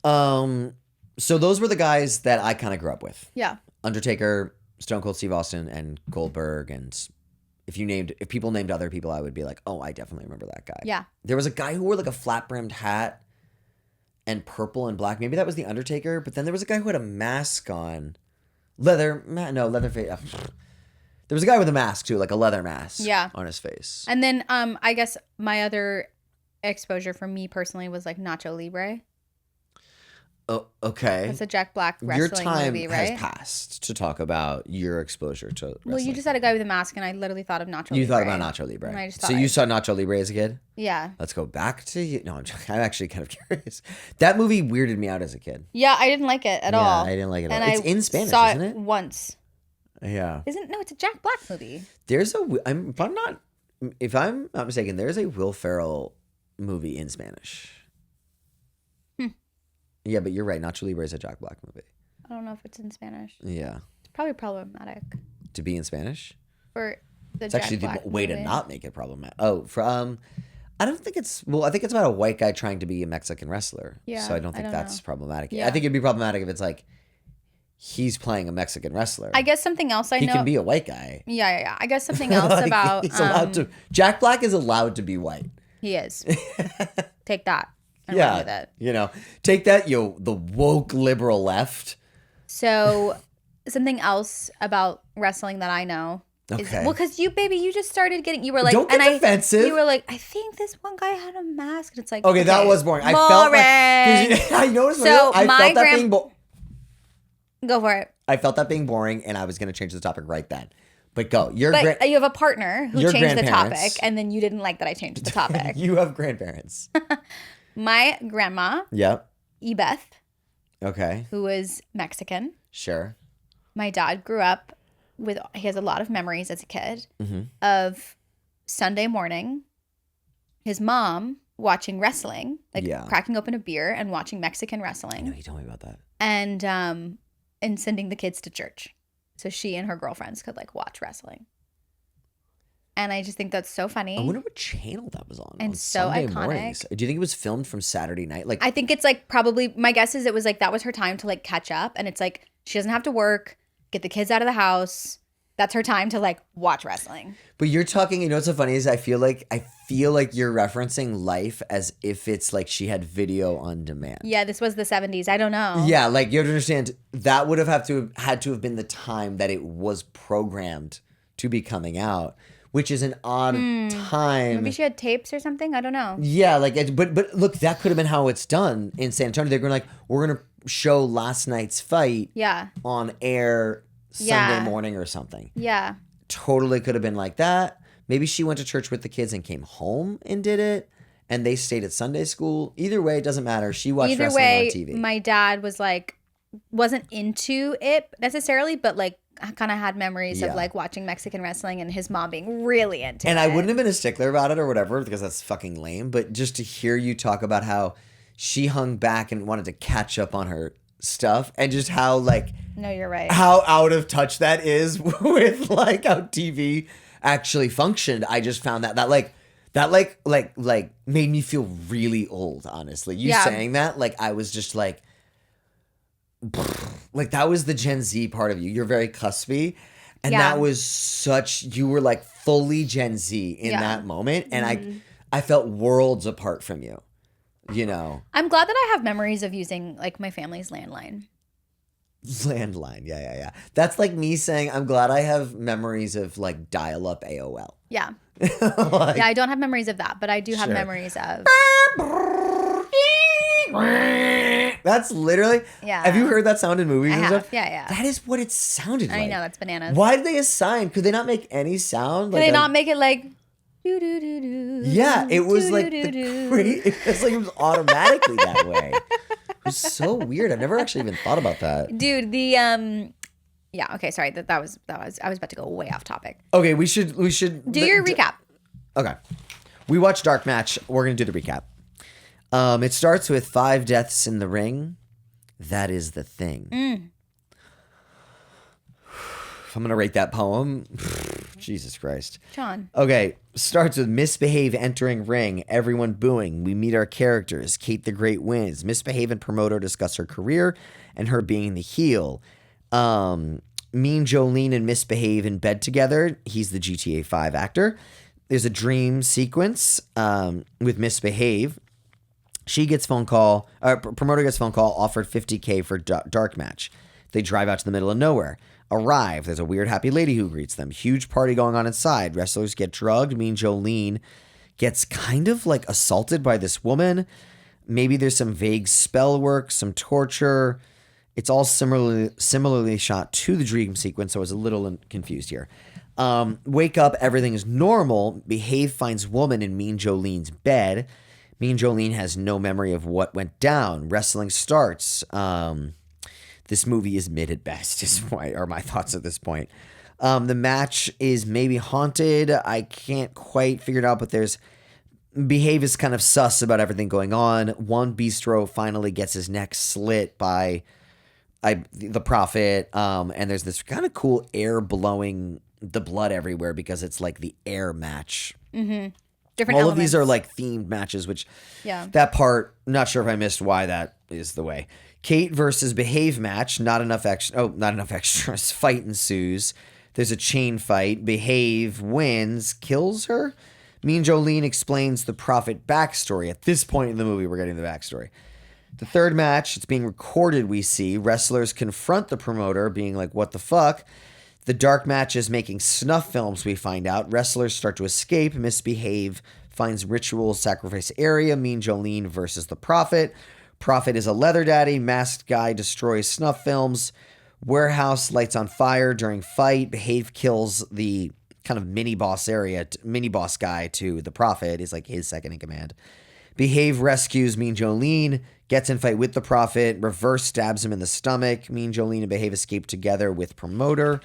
so those were the guys that I kind of grew up with. Yeah. Undertaker, Stone Cold Steve Austin, and Goldberg. And if people named other people, I would be like, oh, I definitely remember that guy. Yeah. There was a guy who wore like a flat brimmed hat and purple and black. Maybe that was the Undertaker. But then there was a guy who had a mask on, leather face. There was a guy with a mask too, like a leather mask. Yeah. On his face. And then I guess my other exposure for me personally was like Nacho Libre. Oh, okay. That's a Jack Black wrestling Your time movie, right? has passed to talk about your exposure to wrestling. Well, you just had a guy with a mask, and I literally thought of Nacho Libre. You thought about Nacho Libre. And I just So thought you saw Nacho Libre as a kid? Yeah. Let's go back to you. No, I'm actually kind of curious. That movie weirded me out as a kid. Yeah, I didn't like it at all. I didn't like it at And all. It's I in Spanish, saw isn't it it? once. Yeah. No, it's a Jack Black movie. If I'm not mistaken, there's a Will Ferrell movie in Spanish. Yeah, but you're right. Nacho Libre is a Jack Black movie. I don't know if it's in Spanish. Yeah. It's probably problematic To be in Spanish? for the It's Jack actually Black the way movie. to not make it problematic. Oh, I don't think it's, well, I think it's about a white guy trying to be a Mexican wrestler. Yeah, So I don't I think don't that's know. problematic. Yeah. I think it'd be problematic if it's like he's playing a Mexican wrestler. I guess something else I he know. can be a white guy. Yeah. I guess something else Like, about he's allowed to. Jack Black is allowed to be white. he is. Take that and run with it. Take that, the woke liberal left. So something else about wrestling that I know is Okay. well, because you just started getting. You were like, Don't get defensive. You were like, I think this one guy had a mask, and it's like, Okay, that was boring. I felt boring. like I noticed. So I my felt that being Go for it. I felt that being boring, and I was going to change the topic right then. But go. But you have a partner who your changed the grandparents. topic, and then you didn't like that I changed the topic. You have grandparents. My grandma, Yep. Ebeth, Okay. who was Mexican. Sure. My dad grew up he has a lot of memories as a kid Mm-hmm. of Sunday morning, his mom watching wrestling, like Yeah. cracking open a beer and watching Mexican I know wrestling, you told me about that. and sending the kids to church. So she and her girlfriends could like watch wrestling. And I just think that's so funny. I wonder what channel that was on. And on so Sunday iconic. mornings. Do you think it was filmed from Saturday night? Like, I think it's like probably my guess is it was like that was her time to like catch up, and it's like she doesn't have to work, get the kids out of the house. That's her time to like watch wrestling. but you're talking. You know what's so funny is I feel like you're referencing life as if it's like she had video on demand. Yeah, this was the 70s. I don't know. Yeah, like you have to understand that would have had to have been the time that it was programmed to be coming out, which is an odd time. Maybe she had tapes or something. I don't know. Yeah, like but look, that could have been how it's done in San Antonio. They're going like, we're going to show last night's fight Yeah. on air Sunday Yeah. morning or something. Yeah. Totally could have been like that. Maybe she went to church with the kids and came home and did it, and they stayed at Sunday school. Either way, it doesn't matter. She watched Either wrestling way, on TV. my dad was like, wasn't into it necessarily, but like kind of had memories Yeah. of like watching Mexican wrestling and his mom being really into it. And I wouldn't have been a stickler about it or whatever because that's fucking lame. But just to hear you talk about how she hung back and wanted to catch up on her stuff and just how like No, you're right. how out of touch that is with like how TV actually functioned. I just found that made me feel really old, honestly. You Yeah. saying that, like I was just like that was the Gen Z part of you. You're very cuspy. And Yeah. that was you were like fully Gen Z in Yeah. that moment. And I felt worlds apart from you, you know? I'm glad that I have memories of using like my family's landline. Landline. Yeah. That's like me saying, I'm glad I have memories of like dial up AOL. Yeah. Like, Yeah, I don't have memories of that, but I do have Sure. memories of. That's literally. Yeah. Have you heard that sound in movies I and have. stuff? Yeah, yeah. That is what it sounded like. I know, that's bananas. Why did they assign? Could they not make any sound? Could they not make it like. Do, do, do, do, Yeah, it was do, like do, the do. great. It was like it was automatically that way. It was so weird. I've never actually even thought about that. Dude, the yeah, okay, sorry. That was I was about to go way off topic. Okay, we should Do your recap. Okay, we watched Dark Match. We're gonna do the recap. It starts with 5 deaths in the ring. That is the thing. If I'm gonna rate that poem, Jesus Christ. John. Okay, starts with Misbehave entering ring, everyone booing. We meet our characters. Kate the Great wins. Misbehave and promoter discuss her career and her being the heel. Mean Jolene and Misbehave in bed together. He's the GTA 5 actor. There's a dream sequence with Misbehave. She gets phone call, promoter gets phone call, offered $50K for dark match. They drive out to the middle of nowhere. Arrive. There's a weird happy lady who greets them. Huge party going on inside. Wrestlers get drugged. Mean Jolene gets kind of like assaulted by this woman. Maybe there's some vague spell work, some torture. It's all similarly shot to the dream sequence, so I was a little confused here. Wake up, everything is normal. Behave finds woman in Mean Jolene's bed. Mean Jolene has no memory of what went down. Wrestling starts. This movie is mid at best, are my thoughts at this point. The match is maybe haunted. I can't quite figure it out, but Behave is kind of sus about everything going on. One Bistro finally gets his neck slit by the Prophet, and there's this kind of cool air blowing the blood everywhere because it's like the air match. Mm-hmm. All Different elements. of these are like themed matches, which that part, not sure if I missed why that is the way. Kate versus Behave match, not enough extras. Fight ensues. There's a chain fight. Behave wins, kills her. Mean Jolene explains the Prophet backstory. At this point in the movie, we're getting the backstory. The third match, it's being recorded, we see. Wrestlers confront the promoter, being like, what the fuck? The dark match is making snuff films, we find out. Wrestlers start to escape. Misbehave finds ritual sacrifice area. Mean Jolene versus the Prophet. Prophet is a leather daddy. Masked guy destroys snuff films. Warehouse lights on fire during fight. Behave kills the kind of mini boss guy to the Prophet. Is like his second in command. Behave rescues Mean Jolene. Gets in fight with the Prophet. Reverse stabs him in the stomach. Mean Jolene and Behave escape together with promoter.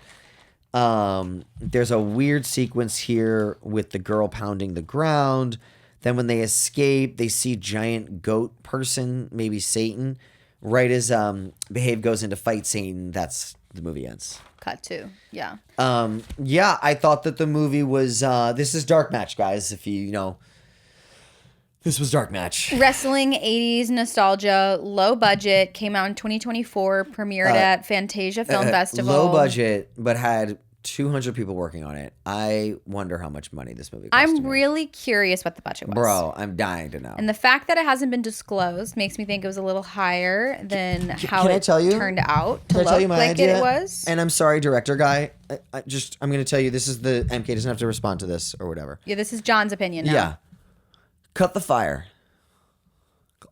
There's a weird sequence here with the girl pounding the ground. Then when they escape, they see giant goat person, maybe Satan. Right as Behave goes in to fight Satan, that's the movie ends. Cut to, yeah. Yeah, I thought that the movie was, this is Dark Match, guys, if you know. This was Dark Match. Wrestling 80s nostalgia, low budget, came out in 2024, premiered at Fantasia Film Festival. Low budget, but had 200 people working on it. I wonder how much money this movie cost to I'm make. really curious what the budget was. Bro, I'm dying to know. And the fact that it hasn't been disclosed makes me think it was a little higher than how can I it tell you? turned out to Can I look tell you my like idea? it was. And I'm sorry, director guy. I'm going to tell you, this is the MK doesn't have to respond to this or whatever. Yeah, this is John's opinion now. Yeah. Cut the fire.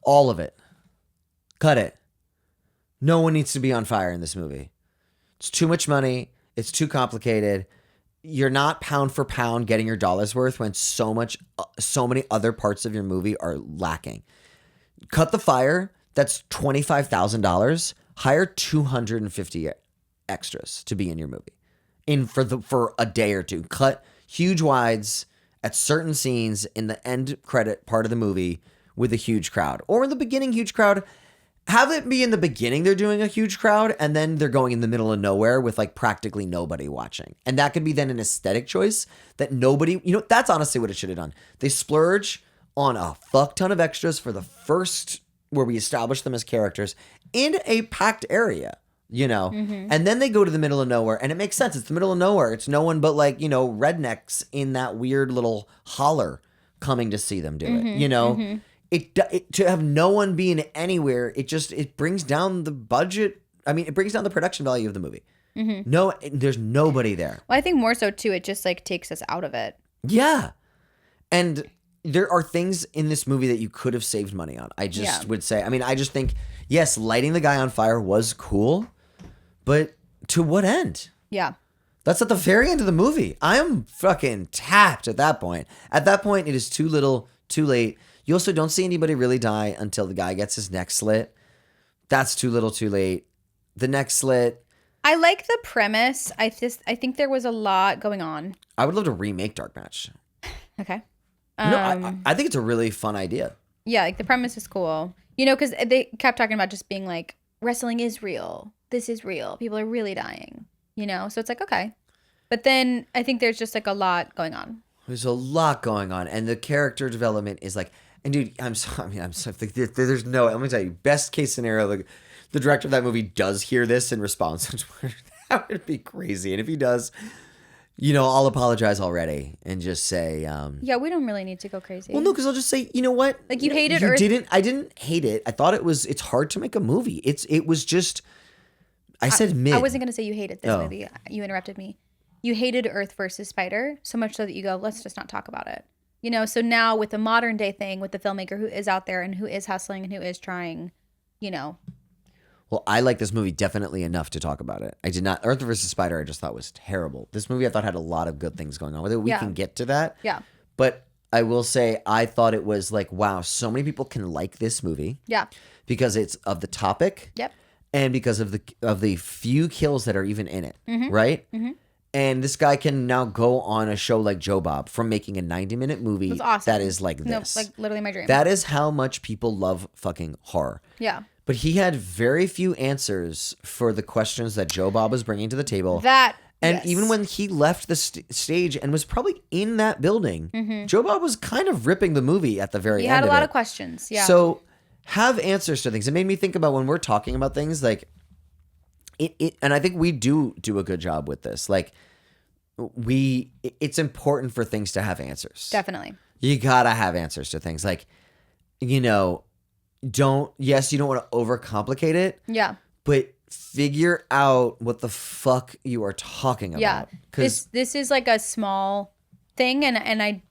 All of it. Cut it. No one needs to be on fire in this movie. It's too much money. It's too complicated. You're not pound for pound getting your dollar's worth when so many other parts of your movie are lacking. Cut the fire. That's $25,000. Hire 250 extras to be in your movie for a day or two. Cut huge wides at certain scenes in the end credit part of the movie with a huge crowd, or in the beginning huge crowd. Have it be in the beginning they're doing a huge crowd, and then they're going in the middle of nowhere with like practically nobody watching. And that could be then an aesthetic choice that nobody, that's honestly what it should have done. They splurge on a fuck ton of extras for the first, where we establish them as characters in a packed area, and then they go to the middle of nowhere, and it makes sense. It's the middle of nowhere. It's no one but like, rednecks in that weird little holler coming to see them do it, It to have no one being anywhere, it brings down the budget. I mean, it brings down the production value of the movie. No, there's nobody there. Well, I think more so too, it just like takes us out of it. Yeah. And there are things in this movie that you could have saved money on. I just Yeah. would say, I mean, I just think, yes, lighting the guy on fire was cool, but to what end? Yeah. That's at the very end of the movie. I am fucking tapped at that point. At that point, it is too little, too late. You also don't see anybody really die until the guy gets his neck slit. That's too little, too late. The neck slit. I like the premise. I think there was a lot going on. I would love to remake Dark Match. Okay. No, I think it's a really fun idea. Yeah, like the premise is cool. You know, because they kept talking about just being like, wrestling is real. This is real. People are really dying. You know, so it's like, okay. But then I think there's just like a lot going on. There's a lot going on, and the character development is like, and dude, I'm so like, there's no, let me tell you, best case scenario, like the director of that movie does hear this and responds on Twitter. That would be crazy. And if he does, you know, I'll apologize already and just say, Yeah, we don't really need to go crazy. well, no, because I'll just say, you know what? Like, you hated you Earth. I didn't hate it. I thought it's hard to make a movie. It was just, I said mid. I wasn't going to say you hated this Oh. movie. You interrupted me. You hated Earth versus Spider so much so that you go, let's just not talk about it. You know, so now with the modern day thing, with the filmmaker who is out there and who is hustling and who is trying, you know. Well, I like this movie definitely enough to talk about it. I did not. Earth vs. Spider, I just thought was terrible. This movie I thought had a lot of good things going on with it. We Yeah. can get to that. Yeah. But I will say I thought it was like, wow, so many people can like this movie Yeah. because it's of the topic Yep. and because of the few kills that are even in it, Mm-hmm. right? And this guy can now go on a show like Joe Bob from making a 90-minute movie That's awesome. that is like this. No, like literally my dream. That is how much people love fucking horror. Yeah. But he had very few answers for the questions that Joe Bob was bringing to the table. That. And yes. even when he left the stage and was probably in that building, Joe Bob was kind of ripping the movie at the very he end had a of lot it. of questions. Yeah. So have answers to things. It made me think about when we're talking about things like it and I think we do a good job with this. Like it's important for things to have answers. Definitely. You gotta have answers to things. Like, you know, you don't want to overcomplicate it, Yeah. but figure out what the fuck you are talking Yeah. about. Because This is like a small thing, and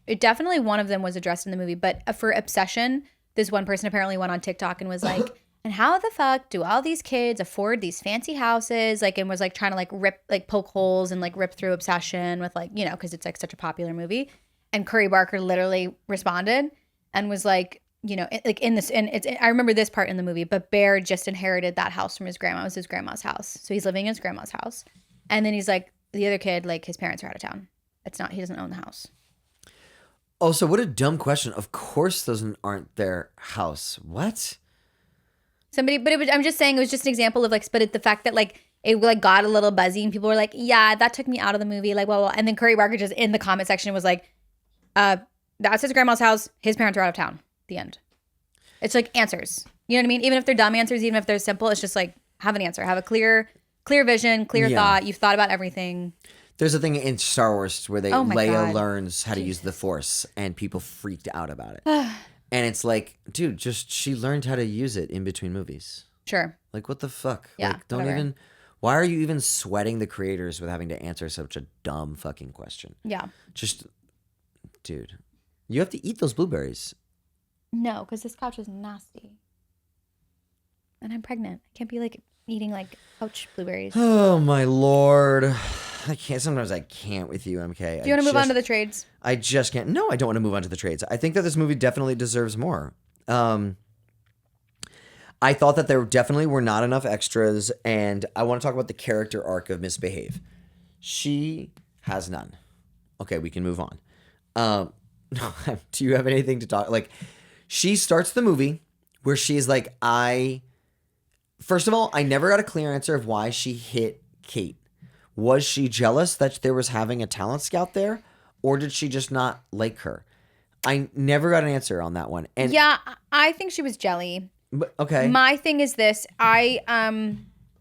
it definitely one of them was addressed in the movie. But for Obsession, this one person apparently went on TikTok and was like, "And how the fuck do all these kids afford these fancy houses?" Like, and was like trying to like poke holes and like rip through Obsession with like, you know, because it's like such a popular movie. And Curry Barker literally responded and was like, you know, like in this, and I remember this part in the movie, but Bear just inherited that house from his grandma. It was his grandma's house. So he's living in his grandma's house. And then he's like, the other kid, like his parents are out of town. He doesn't own the house. also, what a dumb question. Of course, those aren't their house. What? I'm just saying it was just an example of like, but the fact that like, it like got a little buzzy and people were like, yeah, that took me out of the movie. Like, well, and then Curry Barker just in the comment section was like, that's his grandma's house. His parents are out of town. The end. It's like answers. You know what I mean? Even if they're dumb answers, even if they're simple, it's just like have an answer. Have a clear vision, clear Yeah. thought. You've thought about everything. There's a thing in Star Wars where Oh my Leia God. learns how to use the Force, and people freaked out about it. And it's like, dude, she learned how to use it in between movies. Sure. Like, what the fuck? Yeah, Like, don't whatever. even. Why are you even sweating the creators with having to answer such a dumb fucking question? Yeah. Just, dude, you have to eat those blueberries. No, because this couch is nasty. And I'm pregnant. I can't be like eating like couch blueberries. Do Oh my lord, I can't. Sometimes I can't with you, MK. you want to move on to the trades? I just can't. No, I don't want to move on to the trades. I think that this movie definitely deserves more. I thought that there definitely were not enough extras, and I want to talk about the character arc of Misbehave. She has none. Okay, we can move on. Do you have anything to talk? Like, she starts the movie where she's like, first of all, I never got a clear answer of why she hit Kate. Was she jealous that there was having a talent scout there, or did she just not like her? I never got an answer on that one. And Yeah, I think she was jelly. but, okay, My thing is this. I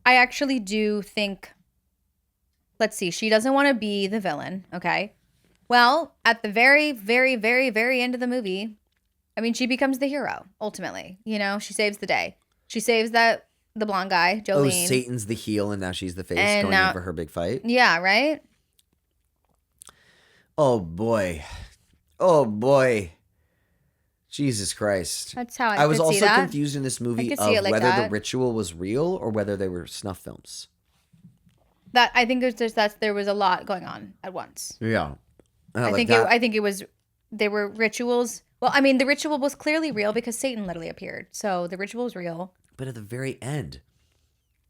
actually do think, let's see, she doesn't want to be the villain, okay? Well, at the very, very, very, very end of the movie, I mean, she becomes the hero, ultimately. You know, she saves the day. She saves the blonde guy, oh, Jolene. Satan's the heel, and now she's the face And going now- in for her big fight. Yeah, right? Oh boy. Oh boy. Jesus Christ. That's how I was could see also that. confused in this movie could of see it like whether the that. ritual was real or whether they were snuff films. That I think it was just that there was a lot going on at once. Yeah. I think it was they were rituals. Well, I mean, the ritual was clearly real because Satan literally appeared. So the ritual was real. But at the very end,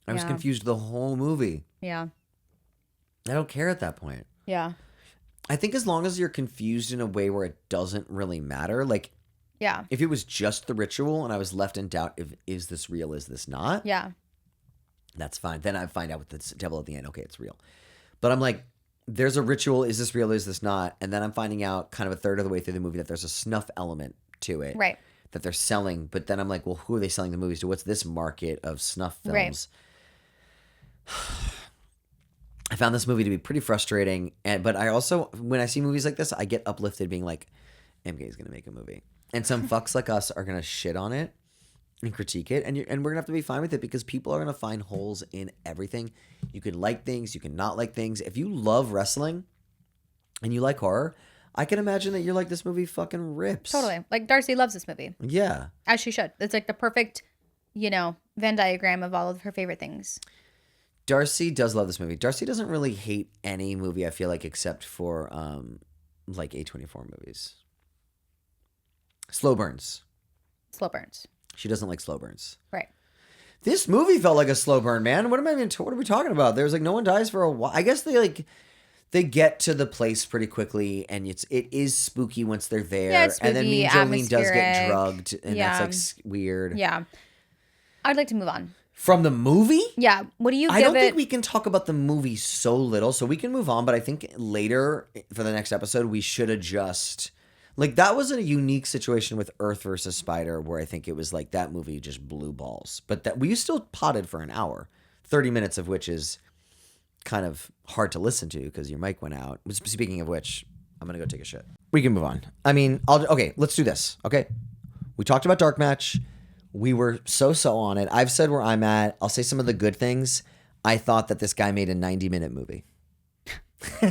I was Yeah. confused the whole movie. Yeah. I don't care at that point. Yeah. I think as long as you're confused in a way where it doesn't really matter, like Yeah. if it was just the ritual and I was left in doubt, is this real, is this not? Yeah. That's fine. Then I find out with the devil at the end. Okay, it's real. But I'm like, there's a ritual. Is this real? Is this not? And then I'm finding out kind of a third of the way through the movie that there's a snuff element to it. Right. That they're selling. But then I'm like, well, who are they selling the movies to? What's this market of snuff films? Right. I found this movie to be pretty frustrating. But I also, when I see movies like this, I get uplifted being like, MK is going to make a movie. And some fucks like us are going to shit on it and critique it, and we're gonna have to be fine with it because people are gonna find holes in everything. You can like things, you can not like things. If you love wrestling and you like horror, I can imagine that you're like, this movie fucking rips. Totally. Like Darcy loves this movie, Yeah. as she should. It's like the perfect, Venn diagram of all of her favorite things. Darcy does love this movie. Darcy doesn't really hate any movie, I feel like, except for like A24 movies. Slow burns. Slow burns. She doesn't like slow burns. Right. This movie felt like a slow burn, man. What are we talking about? There's like no one dies for a while. I guess they get to the place pretty quickly, and it is spooky once they're there. Yeah, it's and then spooky, Mean Jolene does get atmospheric. drugged, and Yeah. that's like weird. Yeah. I'd like to move on. From the movie? Yeah. What do you give I don't it? think we can talk about the movie so little, so we can move on. But I think later for the next episode, we should adjust. Like, that was a unique situation with Earth versus Spider where I think it was like that movie just blew balls. But that we still potted for an hour, 30 minutes of which is kind of hard to listen to because your mic went out. Speaking of which, I'm going to go take a shit. We can move on. I mean, okay, let's do this. Okay. We talked about Dark Match. We were so on it. I've said where I'm at. I'll say some of the good things. I thought that this guy made a 90-minute movie.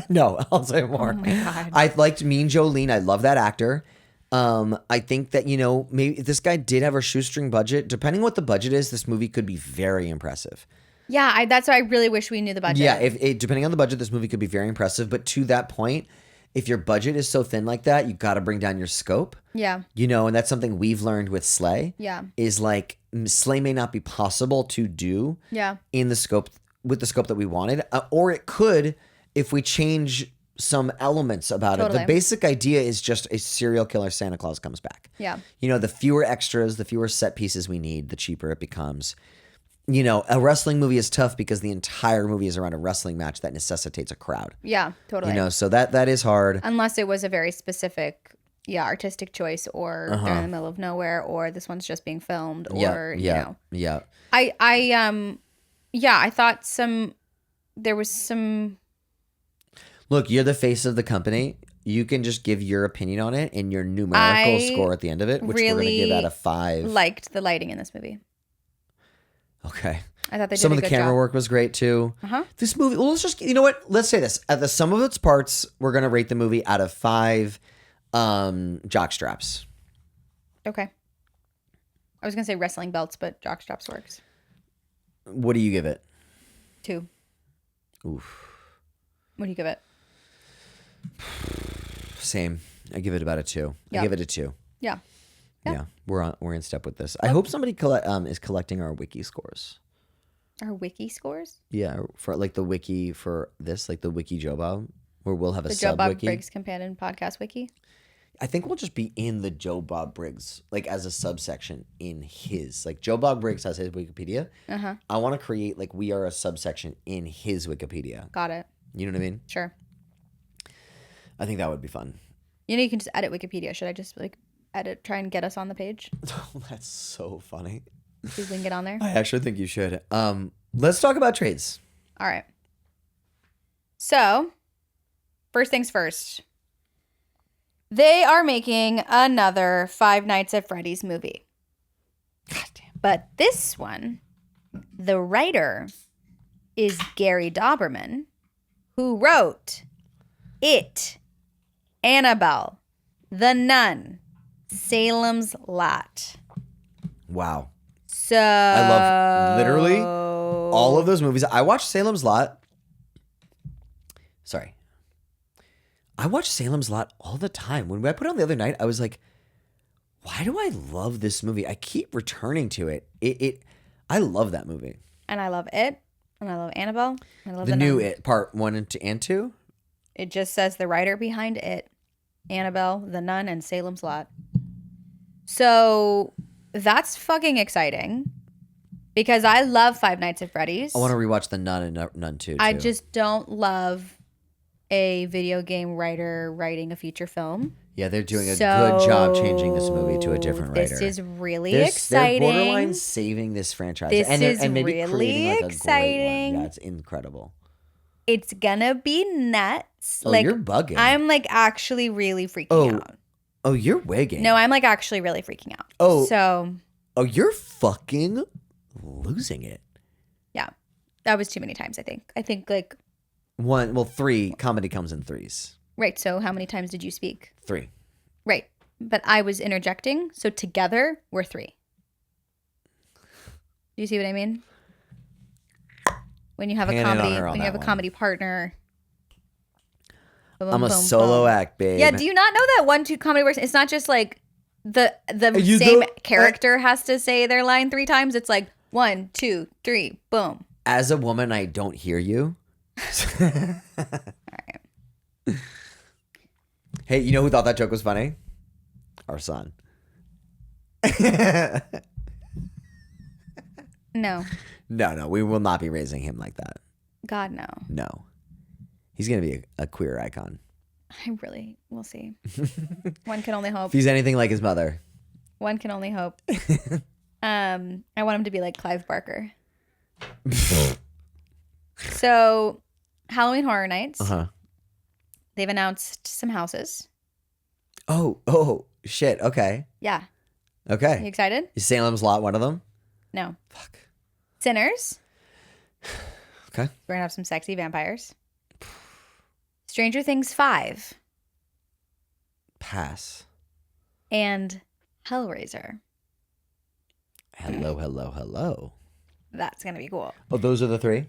No, I'll say more. Oh my God. I liked Mean Jolene. I love that actor. I think that, maybe if this guy did have a shoestring budget. Depending what the budget is, this movie could be very impressive. Yeah, that's why I really wish we knew the budget. Yeah, depending on the budget, this movie could be very impressive. But to that point, if your budget is so thin like that, you got to bring down your scope. Yeah. And that's something we've learned with Slay. Yeah. Is like Slay may not be possible to do. Yeah. In the scope that we wanted, or it could if we change some elements about it. Totally. The basic idea is just a serial killer Santa Claus comes back. Yeah. The fewer extras, the fewer set pieces we need, the cheaper it becomes. A wrestling movie is tough because the entire movie is around a wrestling match that necessitates a crowd. Yeah, totally. So that is hard. Unless it was a very specific, artistic choice, or they're in the middle of nowhere, or this one's just being filmed, or Yeah. I thought there was some. Look, you're the face of the company. You can just give your opinion on it and your numerical score at the end of it, which we're going to give out of 5. Liked the lighting in this movie. Okay. I thought they did some a of the good camera job. work was great too. Uh-huh. This movie, well, let's just, let's say this. At the sum of its parts, we're going to rate the movie out of 5 jock straps. Okay. I was going to say wrestling belts, but jock straps works. What do you give it? 2. Oof. What do you give it? Same. I give it about a 2. Yeah. I give it a 2. Yeah. Yeah. We're in step with this. I hope somebody is collecting our wiki scores. Our wiki scores? Yeah, for like the wiki for this, like the wiki Joe Bob, where we'll have a The Joe sub Bob wiki. Briggs Companion Podcast Wiki? I think we'll just be in the Joe Bob Briggs, like as a subsection in his. Like Joe Bob Briggs has his Wikipedia. Uh-huh. I want to create, like, we are a subsection in his Wikipedia. Got it. You know what I mean? Sure. I think that would be fun. You can just edit Wikipedia. Should I just try and get us on the page? That's so funny. See if we can get on there. I actually think you should. Let's talk about trades. All right. So, first things first. They are making another Five Nights at Freddy's movie. God damn. But this one, the writer is Gary Dauberman, who wrote It Annabelle, The Nun, Salem's Lot. Wow. So I love literally all of those movies. I watched Salem's Lot. Sorry. I watch Salem's Lot all the time. When I put it on the other night, I was like, why do I love this movie? I keep returning to it. I love that movie. And I love it. And I love Annabelle. And I love The new Nun. It, part 1 and 2. It just says the writer behind it, Annabelle, The Nun, and Salem's Lot. So that's fucking exciting because I love Five Nights at Freddy's. I want to rewatch The Nun and Nun 2 too. I just don't love a video game writer writing a feature film. Yeah, they're doing a good job changing this movie to a different writer. This is really exciting. They're borderline saving this franchise. This is and maybe really creating like a great exciting. one. Yeah, it's incredible. It's gonna be nuts. Oh, you're bugging. I'm like actually really freaking out. Oh, you're wigging. No, I'm like actually really freaking out. Oh. So. Oh, you're fucking losing it. Yeah. That was too many times, I think. I think like. 3. Comedy comes in threes. Right. So how many times did you speak? 3. Right. But I was interjecting. So together we're 3. Do you see what I mean? When you have a comedy partner. Boom, I'm a boom, solo boom. act, babe. Yeah. Do you not know that 1-2 comedy works? It's not just like the You same don't- character has to say their line 3 times. It's like 1, 2, 3, boom. As a woman, I don't hear you. All right. Hey, you know who thought that joke was funny? Our son. No. No, we will not be raising him like that. God, no. No. He's going to be a queer icon. We'll see. One can only hope. If he's anything like his mother. One can only hope. I want him to be like Clive Barker. So, Halloween Horror Nights. Uh-huh. They've announced some houses. Oh, shit. Okay. Yeah. Okay. You excited? Is Salem's Lot one of them? No. Fuck. Sinners. Okay. We're gonna have some sexy vampires. Stranger Things 5. Pass. And Hellraiser. Hello. That's gonna be cool. Oh, those are the 3?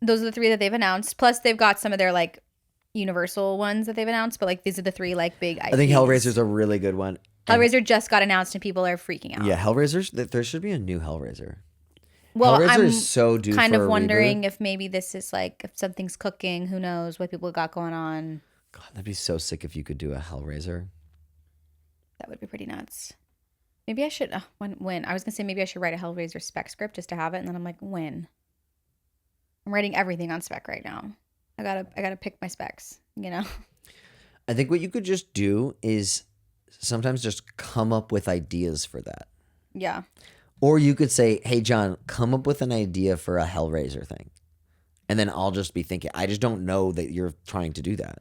Those are the 3 that they've announced. Plus, they've got some of their like Universal ones that they've announced. But like these are the 3 like big IPs. I think Hellraiser's a really good one. Hellraiser just got announced and people are freaking out. Yeah, Hellraiser's. There should be a new Hellraiser. Well, Hellraiser I'm is so due kind for of a wondering reboot. if maybe this is like if something's cooking. Who knows what people got going on? God, that'd be so sick if you could do a Hellraiser. That would be pretty nuts. Maybe I should when I was gonna say maybe I should write a Hellraiser spec script just to have it, and then I'm like, when? I'm writing everything on spec right now. I gotta pick my specs. You know. I think what you could just do is sometimes just come up with ideas for that. Yeah. Or you could say, hey, John, come up with an idea for a Hellraiser thing. And then I'll just be thinking, I just don't know that you're trying to do that.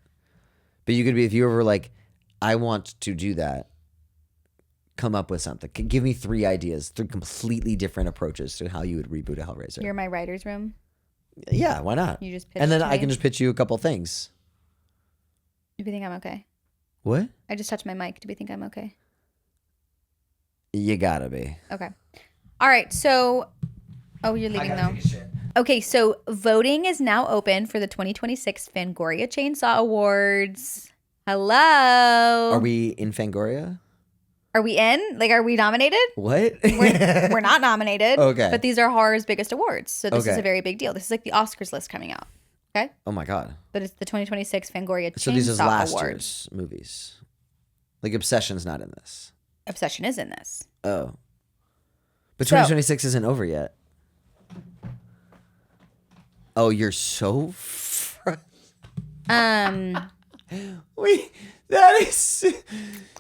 But you could be, if you were like, I want to do that, come up with something. Give me 3 ideas, 3 completely different approaches to how you would reboot a Hellraiser. You're my writer's room. Yeah, why not? You just pitched and then to I me? can just pitch you a couple things. Do we think I'm okay? What? I just touched my mic. Do we think I'm okay? You gotta be. Okay. All right. So, oh, you're leaving though. Okay. So voting is now open for the 2026 Fangoria Chainsaw Awards. Hello. Are we in Fangoria? Are we in? Like, are we nominated? What? We're not nominated. Okay. But these are horror's biggest awards. So this is Okay. a very big deal. This is like the Oscars list coming out. Okay. Oh my God. But it's the 2026 Fangoria Chainsaw So these is last Awards. year's movies. Like Obsession's not in this. Obsession is in this. Oh. But So- 2026 isn't over yet. Oh, you're so Wait, that is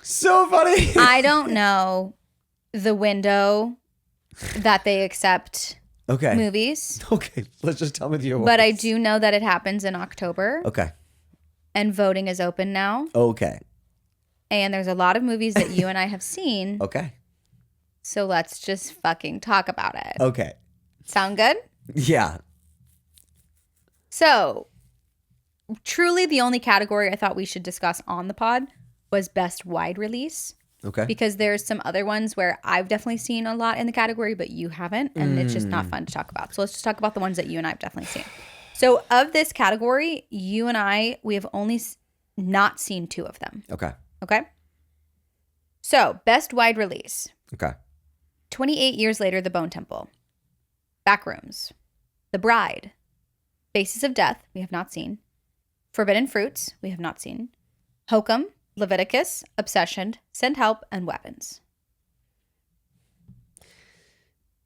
so funny. I don't know the window that they accept Okay. movies, Okay, let's just tell me the awards. but I do know that it happens in October Okay. and voting is open now. Okay. And there's a lot of movies that you and I have seen. Okay. So let's just fucking talk about it. Okay. Sound good? Yeah. So truly the only category I thought we should discuss on the pod was best wide release. Okay. Because there's some other ones where I've definitely seen a lot in the category, but you haven't. And it's just not fun to talk about. So let's just talk about the ones that you and I have definitely seen. So of this category, you and I, we have only not seen 2 of them. Okay. Okay? So best wide release. Okay. 28 Years Later, The Bone Temple. Backrooms. The Bride. Faces of Death, we have not seen. Forbidden Fruits, we have not seen. Hokum, Leviticus, Obsession, Send Help, and Weapons.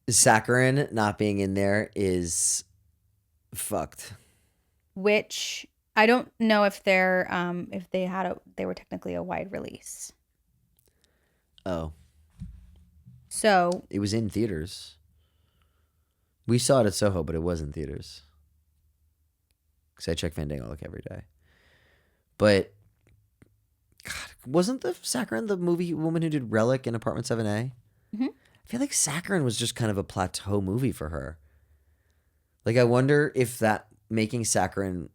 Saccharin not being in there is fucked. Which I don't know if they're if they were technically a wide release. Oh. So It was in theaters. We saw it at Soho, but it was in theaters. Because I check Fandango like every day. But God, wasn't the Saccharin the movie woman who did Relic in Apartment 7A? Mhm. I feel like Saccharin was just kind of a plateau movie for her. Like, I wonder if that making Saccharin.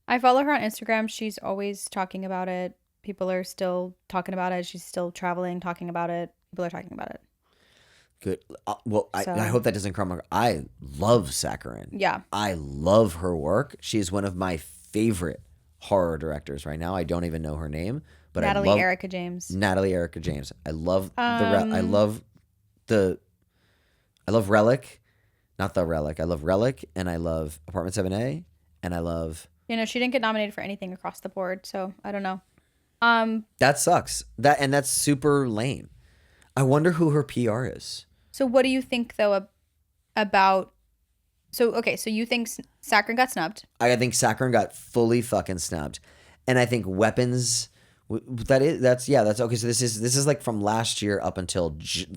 I follow her on Instagram. She's always talking about it. People are still talking about it. She's still traveling, talking about it. People are talking about it. Good. Well, So- I hope that doesn't crumb her. I love Saccharin. Yeah. I love her work. She is one of my favorite horror directors right now. I don't even know her name, but Natalie I love Erica James. Natalie Erica James. I love I love Relic, not the Relic. I love Relic, and I love Apartment 7A, and I love. You know, she didn't get nominated for anything across the board, so I don't know. That sucks. That's super lame. I wonder who her PR is. So what do you think though about? So okay, so you think Saccharin got snubbed? I think Saccharin got fully fucking snubbed, and I think Weapons. That's okay. So this is like from last year up until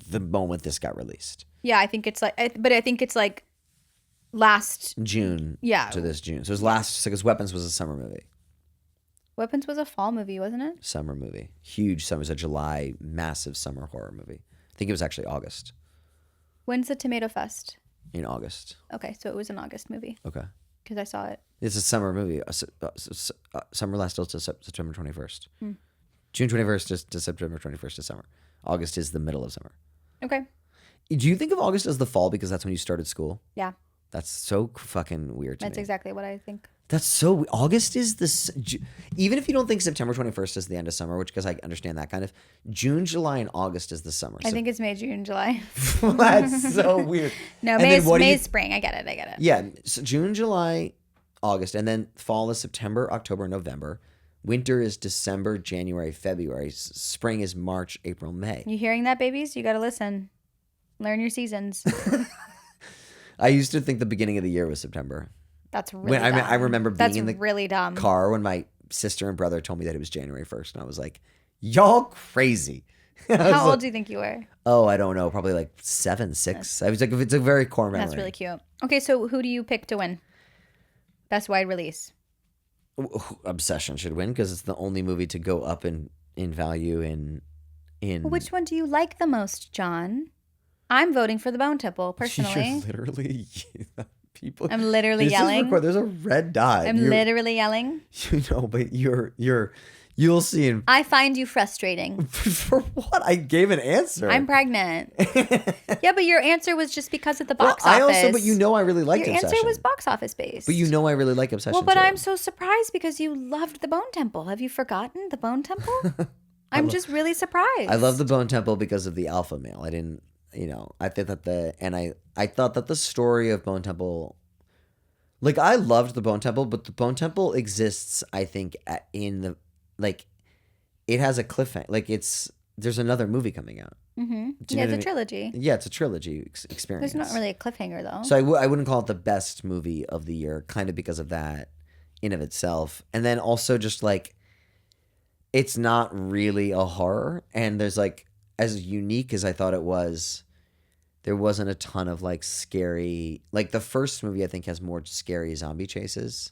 the moment this got released. Yeah, I think it's like, but I think it's like last. June. Yeah. To this June. So it was last because Weapons was a summer movie. Weapons was a fall movie, wasn't it? Summer movie. Huge summer. It was a July massive summer horror movie. I think it was actually August. When's the Tomato Fest? In August. Okay, so it was an August movie Okay. because I saw it. It's a summer movie. Summer lasts till September 21st. June 21st to September 21st is summer. August is the middle of summer. Okay. Do you think of August as the fall because that's when you started school? Yeah, That's so fucking weird to that's me. exactly what I think. That's so August is even if you don't think September 21st is the end of summer, which because I understand that kind of June, July, and August is the summer. I think it's May, June, July. That's so weird. No, And then what do you- May's spring. I get it. Yeah, so June, July, August, and then fall is September, October, November. Winter is December, January, February. Spring is March, April, May. You hearing that, babies? You got to listen. Learn your seasons. I used to think the beginning of the year was September. That's really When dumb. I remember being That's in the really dumb. car when my sister and brother told me that it was January 1st, and I was like, "Y'all crazy." I was How old like, do you think you were? Oh, I don't know. Probably like 7, 6. I was like, it's a very core memory. That's really cute. Okay, so who do you pick to win? Best wide release. Obsession should win because it's the only movie to go up in value in. Which one do you like the most, John? I'm voting for the Bone Temple, personally. You're literally people. I'm literally This is yelling. There's a red dot. I'm literally yelling. You know, but you'll see. I find you frustrating. For what? I gave an answer. I'm pregnant. Yeah, but your answer was just because of the box I office. also, but you know, I really liked your Obsession. answer was box office based. But you know, I really like Obsession. Well, but too. I'm so surprised because you loved the Bone Temple. Have you forgotten the Bone Temple? I'm just really surprised. I love the Bone Temple because of the alpha male. I didn't, I think that I thought that the story of Bone Temple, like I loved the Bone Temple, but the Bone Temple exists, I think, it has a cliffhanger. Like there's another movie coming out. Mm-hmm. Do you Yeah, know it's what a I mean? trilogy. Yeah, it's a trilogy experience. There's not really a cliffhanger though. So I wouldn't call it the best movie of the year, kind of because of that in of itself. And then also just like, it's not really a horror. And there's like, as unique as I thought it was, there wasn't a ton of like scary, like the first movie I think has more scary zombie chases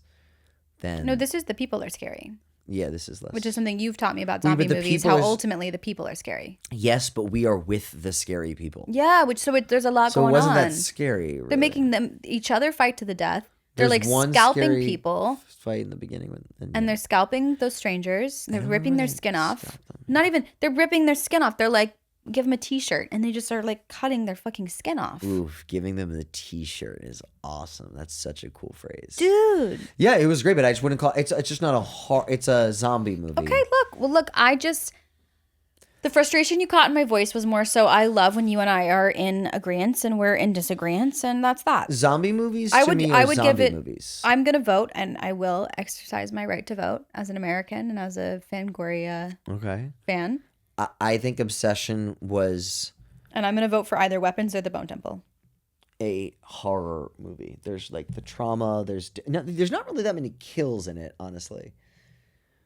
than. No, this is The People Are Scary, Yeah, this is less. which is something you've taught me about but zombie the movies, people how are- ultimately the people are scary. Yes, but we are with the scary people. Yeah, there's a lot So it going wasn't on. that scary. Really. They're making them each other fight to the death. They're There's like one scalping scary people. fight in the beginning And they're scalping those strangers. They're don't ripping remember their they skin off. scalp them. Not even, they're ripping their skin off. They're like, give them a t-shirt. And they just are like cutting their fucking skin off. Oof, giving them the t-shirt is awesome. That's such a cool phrase. Dude. Yeah, it was great, but I just wouldn't call it's just not a horror, it's a zombie movie. Okay, look, the frustration you caught in my voice was more so I love when you and I are in agreement and we're in disagreements, and that's that. Zombie movies I to would me are give zombie it. movies. I'm gonna vote, and I will exercise my right to vote as an American and as a Fangoria Okay. fan. I think Obsession was And I'm gonna vote for either Weapons or The Bone Temple. a horror movie. There's like the trauma. There's not really that many kills in it, honestly.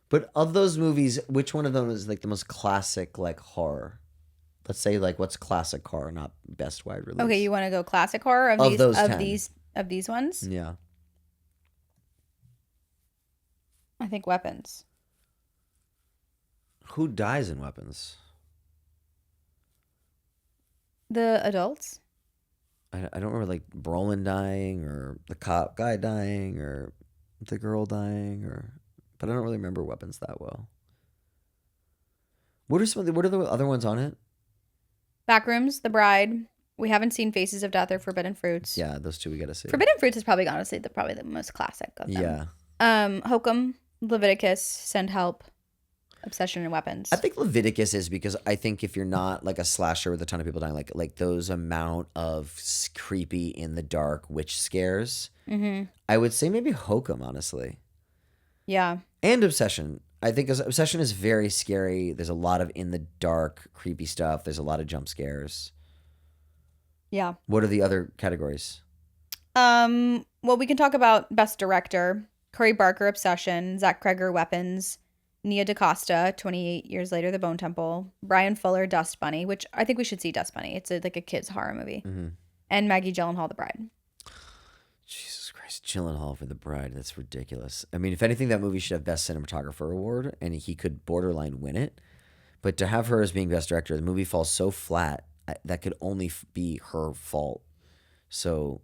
But of those movies, which one of them is like the most classic like horror? Let's say like what's classic horror, not best wide release. Okay, you want to go classic horror of Of these those of 10. these ones? Yeah. I think Weapons. Who dies in Weapons? The adults. I don't remember like Brolin dying or the cop guy dying or the girl dying but I don't really remember Weapons that well. What are the other ones on it? Backrooms, The Bride. We haven't seen Faces of Death or Forbidden Fruits. Yeah, those two we gotta see. Forbidden Fruits is probably honestly the most classic of them. Yeah. Hokum, Leviticus, Send Help, Obsession, and Weapons. I think Leviticus is because I think if you're not like a slasher with a ton of people dying, like those amount of creepy in the dark witch scares, I would say maybe Hokum, honestly. Yeah. And Obsession. I think Obsession is very scary. There's a lot of in the dark, creepy stuff. There's a lot of jump scares. Yeah. What are the other categories? Well, we can talk about Best Director. Corey Barker, Obsession. Zach Kreger, Weapons. Nia DaCosta, 28 years later, The Bone Temple. Brian Fuller, Dust Bunny, which I think we should see Dust Bunny. It's like a kid's horror movie. Mm-hmm. And Maggie Gyllenhaal, The Bride. Jesus Christ, Gyllenhaal for The Bride. That's ridiculous. I mean, if anything, that movie should have Best Cinematographer award, and he could borderline win it. But to have her as being Best Director, the movie falls so flat that could only be her fault. So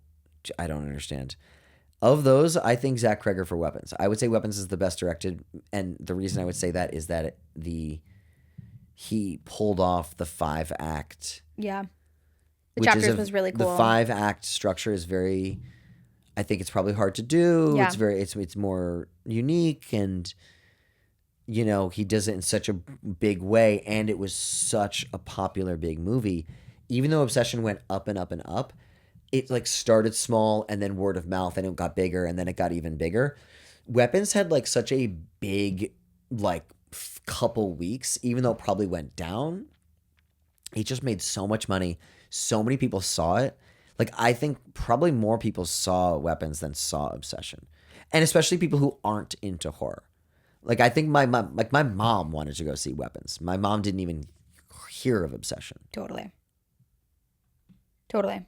I don't understand. Of those, I think Zach Kreger for Weapons. I would say Weapons is the best directed, and the reason I would say that is that he pulled off the 5-act. Yeah. The chapters was really cool. The 5-act structure is very. I think it's probably hard to do. Yeah. It's more unique, and he does it in such a big way, and it was such a popular big movie. Even though Obsession went up and up and up, it like started small and then word of mouth, and it got bigger, and then it got even bigger. Weapons had like such a big like couple weeks, even though it probably went down. It just made so much money. So many people saw it. Like, I think probably more people saw Weapons than saw Obsession. And especially people who aren't into horror. Like, I think my mom wanted to go see Weapons. My mom didn't even hear of Obsession. Totally.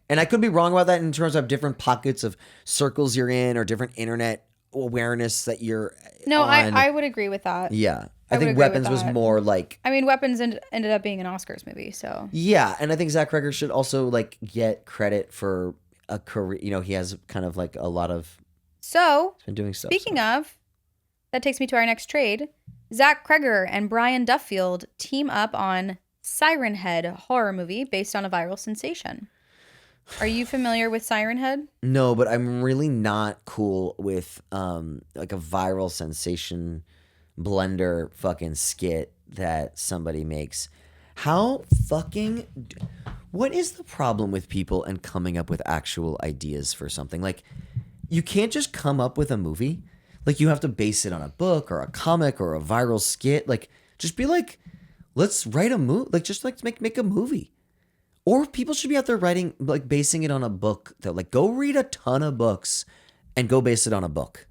And I could be wrong about that in terms of different pockets of circles you're in or different internet awareness that you're No, on. I would agree with that. Yeah. I I would think agree with Weapons was that. more like... I mean, Weapons ended up being an Oscars movie, so... Yeah, and I think Zach Kreger should also like get credit for a career. He has kind of like a lot of... So, He's been doing stuff. speaking of, that takes me to our next trade. Zach Kreger and Brian Duffield team up on Siren Head horror movie based on a viral sensation. Are you familiar with Siren Head? No, but I'm really not cool with like a viral sensation blender fucking skit that somebody makes. How fucking... What is the problem with people and coming up with actual ideas for something? Like, you can't just come up with a movie. Like, you have to base it on a book or a comic or a viral skit. Like, just be like, let's write a movie. Like, just like make a movie. Or people should be out there writing, like basing it on a book. That like, go read a ton of books and go base it on a book.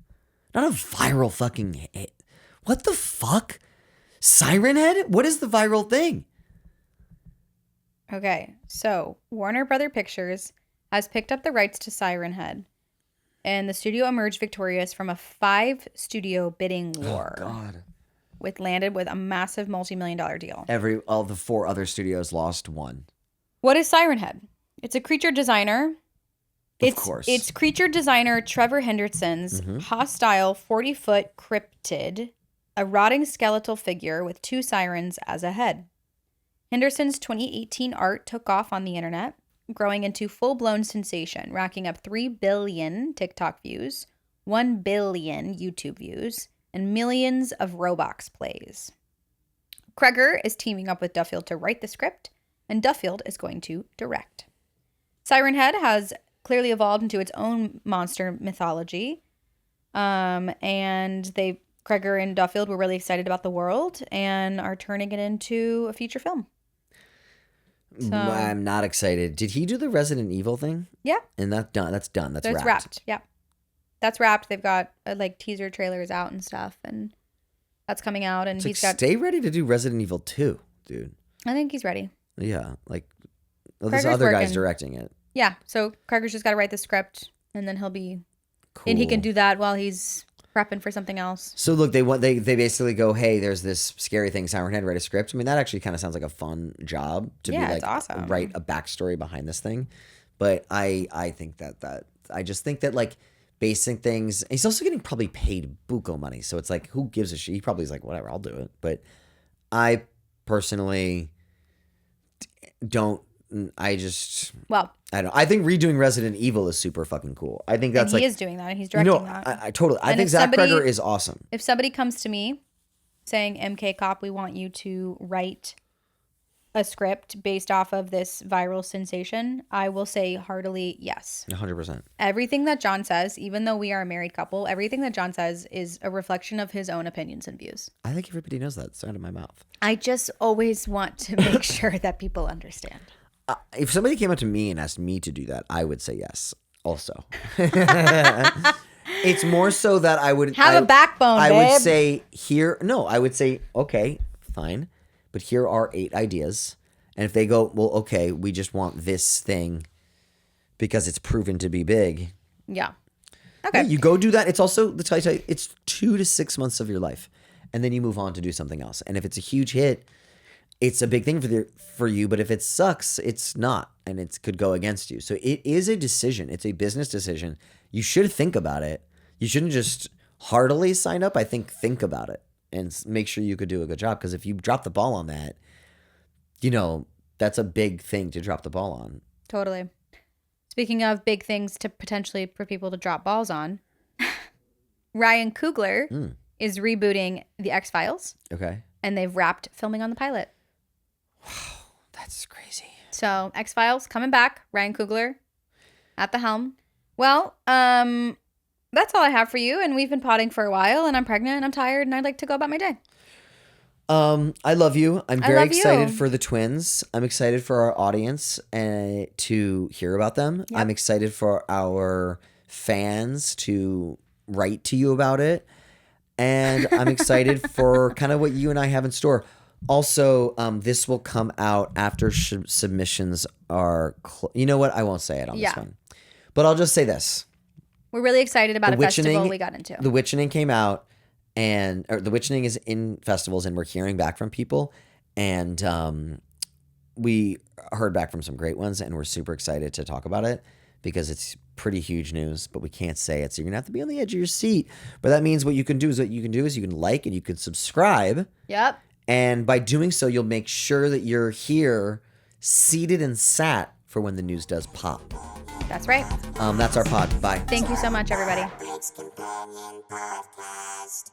Not a viral fucking hit. What the fuck? Siren Head? What is the viral thing? Okay, so Warner Brother Pictures has picked up the rights to Siren Head, and the studio emerged victorious from a 5-studio bidding war. Oh, God. Landed with a massive multi-million-dollar deal. All the 4 other studios lost one. What is Siren Head? It's a creature designer course. It's creature designer Trevor Henderson's hostile 40-foot cryptid, a rotting skeletal figure with 2 sirens as a head. Henderson's 2018 art took off on the internet, growing into full-blown sensation, racking up 3 billion TikTok views, 1 billion YouTube views, and millions of Roblox plays. Kreger is teaming up with Duffield to write the script, and Duffield is going to direct. Siren Head has clearly evolved into its own monster mythology, and Kreger and Duffield were really excited about the world and are turning it into a feature film. So, I'm not excited. Did he do the Resident Evil thing? Yeah. And that's done. That's done. That's it's wrapped. Yeah. That's wrapped. They've got teaser trailers out and stuff, and that's coming out. And It's stay ready to do Resident Evil 2, dude. I think he's ready. Yeah, this Kreger's other guy's working. directing it. Yeah. So Kreger's just got to write the script, and then he'll be, Cool. and he can do that while he's prepping for something else. So look, they basically go, hey, there's this scary thing, Siren Head, write a script. I mean, that actually kind of sounds like a fun job to be it's awesome. write a backstory behind this thing. But I think that I just think that like basing things, he's also getting probably paid buco money. So it's like, who gives a shit? He probably is like, whatever, I'll do it. But I personally don't. I don't. I think redoing Resident Evil is super fucking cool. I think that's and he is doing that, and he's directing that. I totally. I And think if Zach somebody- Kreger is awesome. If somebody comes to me saying, MK Cop, we want you to write a script based off of this viral sensation, I will say heartily yes. 100%. Everything that John says, even though we are a married couple, everything that John says is a reflection of his own opinions and views. I think everybody knows that. It's out of my mouth. I just always want to make sure that people understand. If somebody came up to me and asked me to do that, I would say yes. Also, it's more so that I would Have a backbone, I babe. would say I would say, okay, fine, but here are 8 ideas, and if they go, well, okay, we just want this thing because it's proven to be big. Yeah. Okay. Yeah, you go do that. It's also it's 2 to 6 months of your life, and then you move on to do something else. And if it's a huge hit, it's a big thing for you, but if it sucks, it's not, and it could go against you. So it is a decision. It's a business decision. You should think about it. You shouldn't just heartily sign up. I think about it and make sure you could do a good job. Because if you drop the ball on that, that's a big thing to drop the ball on. Totally. Speaking of big things to potentially for people to drop balls on, Ryan Coogler is rebooting The X-Files. Okay. And they've wrapped filming on the pilot. That's crazy. So X-Files coming back. Ryan Coogler at the helm. Well, that's all I have for you. And we've been potting for a while, and I'm pregnant, and I'm tired, and I'd like to go about my day. I love you. I'm very love excited you. for the twins. I'm excited for our audience to hear about them. Yep. I'm excited for our fans to write to you about it. And I'm excited for kind of what you and I have in store. Also, this will come out after submissions are... you know what? I won't say it on this one. But I'll just say this. We're really excited about a festival we got into. The Witchening came out, the Witchening is in festivals, and we're hearing back from people. And we heard back from some great ones, and we're super excited to talk about it because it's pretty huge news, but we can't say it. So you're going to have to be on the edge of your seat. But that means what you can do is you can like and you can subscribe. Yep. And by doing so, you'll make sure that you're here, seated and sat for when the news does pop. That's right. That's our pod. Bye. Thank you so much, everybody. Companion Podcast.